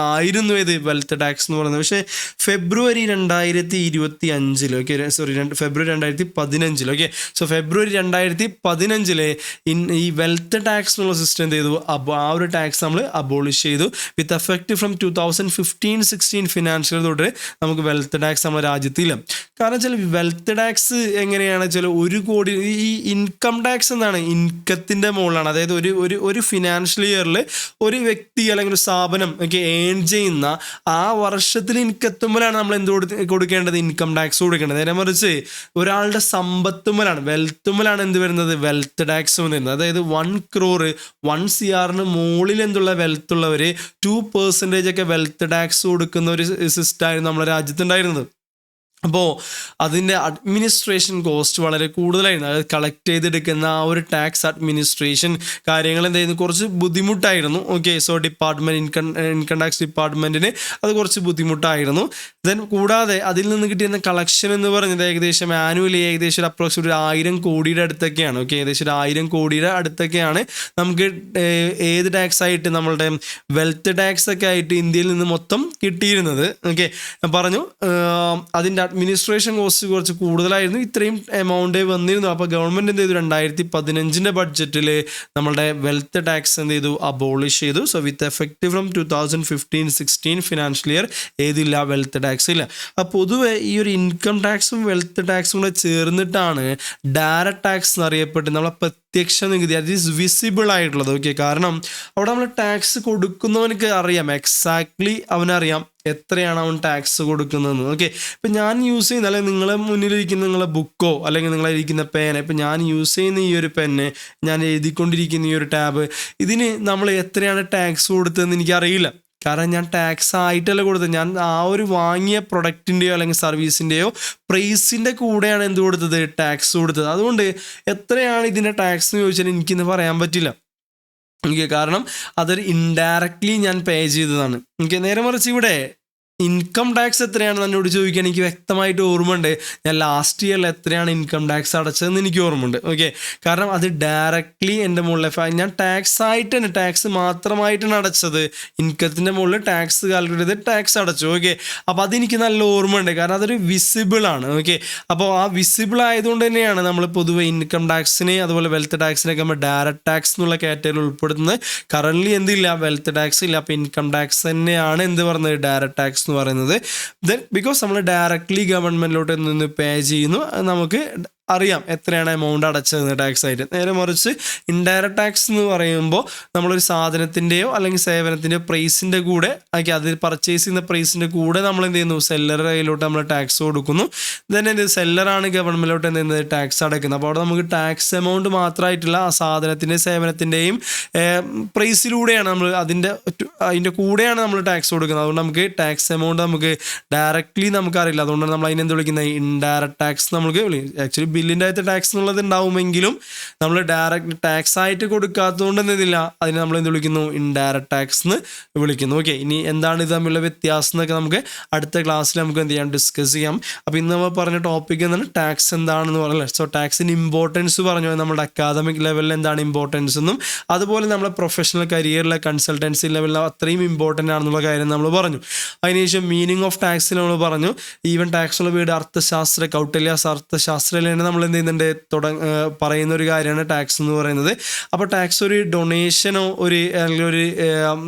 Speaker 1: ഏത് വെൽത്ത് ടാക്സ് എന്ന് പറയുന്നത്. പക്ഷേ ഫെബ്രുവരി 2025, ഓക്കെ, സോറി ഫെബ്രുവരി 2015, ഓക്കെ, സോ ഫെബ്രുവരി 2015 ഈ വെൽത്ത് ടാക്സ് എന്നുള്ള സിസ്റ്റം എന്ത് ചെയ്തു, ആ ഒരു ടാക്സ് നമ്മൾ അബോളിഷ് ചെയ്തു. വിത്ത് എഫക്റ്റ് ഫ്രം 2015-16 ഫിനാൻഷ്യൽ തൊട്ട് നമുക്ക് വെൽത്ത് ടാക്സ് നമ്മുടെ രാജ്യത്തില്ല. കാരണം വെച്ചാൽ വെൽത്ത് ടാക്സ് എങ്ങനെയാണ് വെച്ചാൽ 1 കോടി, ഈ ഇൻകം ടാക്സ് എന്താണ്, ഇൻകത്തിൻ്റെ മുകളിലാണ്. അതായത് ഒരു ഫിനാൻഷ്യൽ ഇയറിൽ ഒരു വ്യക്തി അല്ലെങ്കിൽ ഒരു സ്ഥാപനം ഒക്കെ ഏൺ ചെയ്യുന്ന ആ വർഷത്തിൽ ഇൻകത്തുമ്പോഴാണ് നമ്മൾ എന്ത് കൊടുക്കേണ്ടത്, ഇൻകം ടാക്സ് കൊടുക്കേണ്ടത്. നേരെ മറിച്ച് ഒരാളുടെ സമ്പത്തുമ്മലാണ്, വെൽത്തുമ്മലാണ് എന്ത് വരുന്നത്, വെൽത്ത് ടാക്സ് വരുന്നത്. അതായത് 1 crore 1 CR മുകളിൽ എന്തുള്ള വെൽത്ത് ഉള്ളവർ 2% ഒക്കെ വെൽത്ത് ടാക്സ് കൊടുക്കുന്ന ഒരു സിസ്റ്റമായിരുന്നു നമ്മുടെ രാജ്യത്തുണ്ടായിരുന്നത്. അപ്പോൾ അതിൻ്റെ അഡ്മിനിസ്ട്രേഷൻ കോസ്റ്റ് വളരെ കൂടുതലായിരുന്നു. അത് കളക്ട് ചെയ്തെടുക്കുന്ന ആ ഒരു ടാക്സ് അഡ്മിനിസ്ട്രേഷൻ കാര്യങ്ങൾ എന്തായിരുന്നു, കുറച്ച് ബുദ്ധിമുട്ടായിരുന്നു. ഓക്കെ, സോ ഇൻകം ടാക്സ് ഡിപ്പാർട്ട്മെൻറ്റിന് അത് കുറച്ച് ബുദ്ധിമുട്ടായിരുന്നു. ദെൻ കൂടാതെ അതിൽ നിന്ന് കിട്ടിയിരുന്ന കളക്ഷൻ എന്ന് പറയുന്നത് ഏകദേശം ആനുവലി ഏകദേശം അപ്രോക്സിമേറ്റ് 1000 കോടിയുടെ അടുത്തൊക്കെയാണ്. ഓക്കെ, ഏകദേശം 1000 കോടിയുടെ അടുത്തൊക്കെയാണ് നമുക്ക് ഏത് ടാക്സ് ആയിട്ട്, നമ്മളുടെ വെൽത്ത് ടാക്സ് ഒക്കെ ആയിട്ട് ഇന്ത്യയിൽ നിന്ന് മൊത്തം കിട്ടിയിരുന്നത്. ഓക്കെ, പറഞ്ഞു അതിൻ്റെ അഡ്മിനിസ്ട്രേഷൻ കോസ്റ്റ് കുറച്ച് കൂടുതലായിരുന്നു. ഇത്രയും എമൗണ്ട് വന്നിരുന്നു. അപ്പോൾ ഗവൺമെൻറ് എന്ത് ചെയ്തു, 2015 ബഡ്ജറ്റിൽ നമ്മളുടെ വെൽത്ത് ടാക്സ് എന്ത് ചെയ്തു, അബോളിഷ് ചെയ്തു. So with effect from 2015-16 financial year ഏതില്ല, വെൽത്ത് ടാക്സ് ഇല്ല. അപ്പോൾ പൊതുവെ ഈ ഒരു ഇൻകം ടാക്സും വെൽത്ത് ടാക്സും കൂടെ ചേർന്നിട്ടാണ് ഡയറക്റ്റ് ടാക്സ് എന്നറിയപ്പെട്ട് നമ്മളെ പ്രത്യക്ഷ നികുതി, അത് ഈസ് വിസിബിൾ ആയിട്ടുള്ളത്. ഓക്കെ, കാരണം അവിടെ നമ്മൾ ടാക്സ് കൊടുക്കുന്നവനക്ക് അറിയാം, എക്സാക്ട്ലി അവനറിയാം എത്രയാണ് അവൻ ടാക്സ് കൊടുക്കുന്നതെന്ന്. ഓക്കെ, ഇപ്പം ഞാൻ യൂസ് ചെയ്യുന്ന, അല്ലെങ്കിൽ നിങ്ങളെ മുന്നിലിരിക്കുന്ന നിങ്ങളെ ബുക്കോ അല്ലെങ്കിൽ നിങ്ങളിരിക്കുന്ന പേന, ഇപ്പം ഞാൻ യൂസ് ചെയ്യുന്ന ഈ ഒരു പെന്ന്, ഞാൻ എഴുതിക്കൊണ്ടിരിക്കുന്ന ഈ ഒരു ടാബ്, ഇതിന് നമ്മൾ എത്രയാണ് ടാക്സ് കൊടുത്തതെന്ന് എനിക്കറിയില്ല. കാരണം ഞാൻ ടാക്സ് ആയിട്ടല്ല കൊടുത്തത്, ഞാൻ ആ ഒരു വാങ്ങിയ പ്രൊഡക്റ്റിൻ്റെയോ അല്ലെങ്കിൽ സർവീസിൻ്റെയോ പ്രൈസിൻ്റെ കൂടെയാണ് എന്ത് കൊടുത്തത്, ടാക്സ് കൊടുത്തത്. അതുകൊണ്ട് എത്രയാണ് ഇതിൻ്റെ ടാക്സ് എന്ന് ചോദിച്ചാൽ എനിക്കിന്ന് പറയാൻ പറ്റില്ല. എനിക്ക് കാരണം അതൊരു ഇൻഡയറക്ട്ലി ഞാൻ പേ ചെയ്തതാണ്. എനിക്ക് നേരെ മറിച്ച് ഇവിടെ ഇൻകം ടാക്സ് എത്രയാണെന്ന് എന്നോട് ചോദിക്കാൻ എനിക്ക് വ്യക്തമായിട്ട് ഓർമ്മയുണ്ട്. ഞാൻ ലാസ്റ്റ് ഇയറിൽ എത്രയാണ് ഇൻകം ടാക്സ് അടച്ചതെന്ന് എനിക്ക് ഓർമ്മയുണ്ട്. ഓക്കെ, കാരണം അത് ഡയറക്ട്ലി എൻ്റെ മുകളിൽ ഞാൻ ടാക്സ് ആയിട്ട് തന്നെ, ടാക്സ് മാത്രമായിട്ടാണ് അടച്ചത്. ഇൻകത്തിൻ്റെ മുകളിൽ ടാക്സ് കാൽക്കുലേറ്റ് ചെയ്ത് ടാക്സ് അടച്ചു. ഓക്കെ, അപ്പോൾ അതെനിക്ക് നല്ല ഓർമ്മയുണ്ട്, കാരണം അതൊരു വിസിബിൾ ആണ്. ഓക്കെ, അപ്പോൾ ആ വിസിബിൾ ആയതുകൊണ്ട് തന്നെയാണ് നമ്മൾ പൊതുവെ ഇൻകം ടാക്സിനെ അതുപോലെ വെൽത്ത് ടാക്സിനൊക്കെ നമ്മൾ ഡയറക്റ്റ് ടാക്സ് എന്നുള്ള കാറ്റഗറിയിൽ ഉൾപ്പെടുത്തുന്നത്. കറൻ്റ്ലി എന്തില്ല, വെൽത്ത് ടാക്സ് ഇല്ല. അപ്പോൾ ഇൻകം ടാക്സ് തന്നെയാണ് എന്ത് പറയുന്നത്, ഡയറക്റ്റ് ടാക്സ് എന്ന് പറയുന്നത്. ദെൻ ബിക്കോസ് നമ്മൾ ഡയറക്ട്ലി ഗവൺമെൻറ്റിലോട്ട് നിന്ന് പേ ചെയ്യുന്നു, നമുക്ക് അറിയാം എത്രയാണ് എമൗണ്ട് അടച്ചതെന്ന് ടാക്സ് ആയിട്ട്. നേരെ മറിച്ച് ഇൻഡയറക്റ്റ് ടാക്സ് എന്ന് പറയുമ്പോൾ നമ്മളൊരു സാധനത്തിൻ്റെയോ അല്ലെങ്കിൽ സേവനത്തിൻ്റെയോ പ്രൈസിൻ്റെ കൂടെ, അത് പർച്ചേസ് ചെയ്യുന്ന പ്രൈസിൻ്റെ കൂടെ നമ്മൾ എന്ത് ചെയ്യുന്നു, സെല്ലറുടെ കയ്യിലോട്ട് നമ്മൾ ടാക്സ് കൊടുക്കുന്നു. ദെൻ എന്ത് സെല്ലറാണ് ഗവൺമെൻറ്റിലോട്ട് എന്ത് ചെയ്യുന്നത്, ടാക്സ് അടയ്ക്കുന്നത്. അപ്പോൾ അവിടെ നമുക്ക് ടാക്സ് എമൗണ്ട് മാത്രമായിട്ടുള്ള ആ സാധനത്തിൻ്റെയും സേവനത്തിൻ്റെയും പ്രൈസിലൂടെയാണ് നമ്മൾ അതിൻ്റെ കൂടെയാണ് നമ്മൾ ടാക്സ് കൊടുക്കുന്നത്. അതുകൊണ്ട് നമുക്ക് ടാക്സ് എമൗണ്ട് നമുക്ക് ഡയറക്ട്ലി നമുക്കറിയില്ല. അതുകൊണ്ടാണ് നമ്മൾ അതിനെന്ത് വിളിക്കുന്നത്, ഇൻഡയറക്റ്റ് ടാക്സ് നമുക്ക് ആക്ച്വലി ബില്ലിൻ്റെ അകത്ത് ടാക്സ് എന്നുള്ളത് ഉണ്ടാവുമെങ്കിലും നമ്മൾ ഡയറക്റ്റ് ടാക്സ് ആയിട്ട് കൊടുക്കാത്തതുകൊണ്ട് എന്തില്ല, അതിനെ നമ്മൾ എന്ത് വിളിക്കുന്നു, ഇൻഡയറക്റ്റ് ടാക്സ് എന്ന് വിളിക്കുന്നു. ഓക്കെ, ഇനി എന്താണ് ഇത് തമ്മിലുള്ള വ്യത്യാസം എന്നൊക്കെ നമുക്ക് അടുത്ത ക്ലാസ്സിൽ നമുക്ക് എന്ത് ചെയ്യാം, ഡിസ്കസ് ചെയ്യാം. അപ്പോൾ ഇന്ന് നമ്മൾ പറഞ്ഞ ടോപ്പിക് എന്താണ്, ടാക്സ് എന്താണെന്ന് പറഞ്ഞല്ലേ. സോ ടാക്സിന് ഇമ്പോർട്ടൻസ് പറഞ്ഞു, നമ്മുടെ അക്കാദമിക് ലെവലിൽ എന്താണ് ഇമ്പോർട്ടൻസ് എന്നും അതുപോലെ നമ്മുടെ പ്രൊഫഷണൽ കരിയറിലെ കൺസൾട്ടൻസി ലെവലിൽ അത്രയും ഇമ്പോർട്ടൻ്റ് ആണെന്നുള്ള കാര്യം നമ്മൾ പറഞ്ഞു. അതിനുശേഷം മീനിങ് ഓഫ് ടാക്സിൽ നമ്മൾ പറഞ്ഞു. ഈവൻ ടാക്സുള്ള വീട് അർത്ഥശാസ്ത്ര, കൗട്ടില്യാസ് അർത്ഥശാസ്ത്രയിൽ തന്നെ നമ്മൾ എന്ത് ചെയ്യുന്നുണ്ട്, പറയുന്ന ഒരു കാര്യമാണ് ടാക്സ് എന്ന് പറയുന്നത്. അപ്പോൾ ടാക്സ് ഒരു ഡൊണേഷനോ അല്ലെങ്കിൽ ഒരു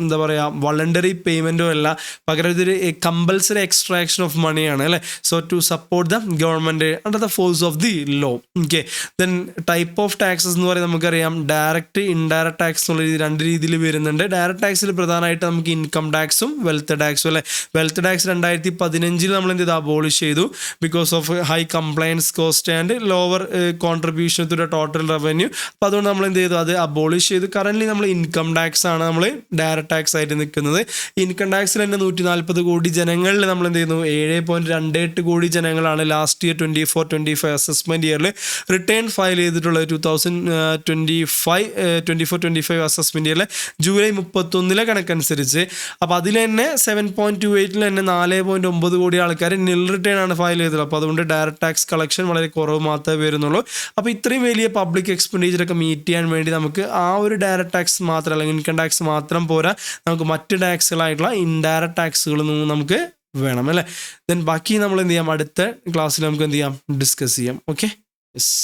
Speaker 1: എന്താ പറയുക വോളണ്ടറി പേയ്മെൻറ്റോ അല്ല, പകരം ഇതൊരു കമ്പൽസറി എക്സ്ട്രാക്ഷൻ ഓഫ് മണിയാണ് അല്ലേ. So to support the government under the force of the law. Okay, then type of taxes എന്ന് പറയുന്നത് നമുക്കറിയാം, ഡയറക്റ്റ് ഇൻഡയറക്റ്റ് ടാക്സ് എന്നുള്ള 2 രീതിയിൽ വരുന്നുണ്ട്. ഡയറക്റ്റ് ടാക്സിൽ പ്രധാനമായിട്ട് നമുക്ക് ഇൻകം ടാക്സും വെൽത്ത് ടാക്സും അല്ലേ. വെൽത്ത് ടാക്സ് 2015 നമ്മൾ എന്ത് ചെയ്തു, അബോളിഷ് ചെയ്തു because of high compliance cost and lower contribution to the total revenue. അപ്പോൾ അതുകൊണ്ട് നമ്മൾ എന്ത് ചെയ്തു, അത് അബോളിഷ് ചെയ്തു. കറൻ്റ്ലി നമ്മൾ ഇൻകം ടാക്സ് ആണ് നമ്മൾ ഡയറക്റ്റ് ടാക്സ് ആയിട്ട് നിൽക്കുന്നത്. ഇൻകം ടാക്സിൽ തന്നെ 140 കോടി ജനങ്ങളിൽ നമ്മൾ എന്ത് ചെയ്യുന്നു, 7.28 കോടി ജനങ്ങളാണ് ലാസ്റ്റ് ഇയർ 24-25 അസസ്മെൻറ്റ് ഇയറിൽ റിട്ടേൺ ഫയൽ ചെയ്തിട്ടുള്ളത്. 2024-25 അസസ്മെൻറ്റ് ഇയറിൽ ജൂലൈ 31 കണക്കനുസരിച്ച്. അപ്പോൾ അതിൽ തന്നെ 7.28 തന്നെ 4.9 കോടി ആൾക്കാർ നിൽ റിട്ടേൺ ആണ് ഫയൽ ചെയ്തത്. അപ്പോൾ അതുകൊണ്ട് ഡയറക്റ്റ് ടാക്സ് കളക്ഷൻ വളരെ കുറവ് മാത്രമേ വരുന്നുള്ളൂ. അപ്പോൾ ഇത്രയും വലിയ പബ്ലിക് എക്സ്പെൻഡിച്ചറൊക്കെ മീറ്റ് ചെയ്യാൻ വേണ്ടി നമുക്ക് ആ ഒരു ഡയറക്റ്റ് ടാക്സ് മാത്രം അല്ലെങ്കിൽ ഇൻകം ടാക്സ് മാത്രം പോരാ, നമുക്ക് മറ്റ് ടാക്സുകളായിട്ടുള്ള ഇൻഡയറക്റ്റ് ടാക്സുകളൊന്നും നമുക്ക് വേണം അല്ലേ. ദെൻ ബാക്കി നമ്മൾ എന്ത് ചെയ്യാം, അടുത്ത ക്ലാസ്സിൽ നമുക്ക് എന്ത് ചെയ്യാം, ഡിസ്കസ് ചെയ്യാം. Okay, yes.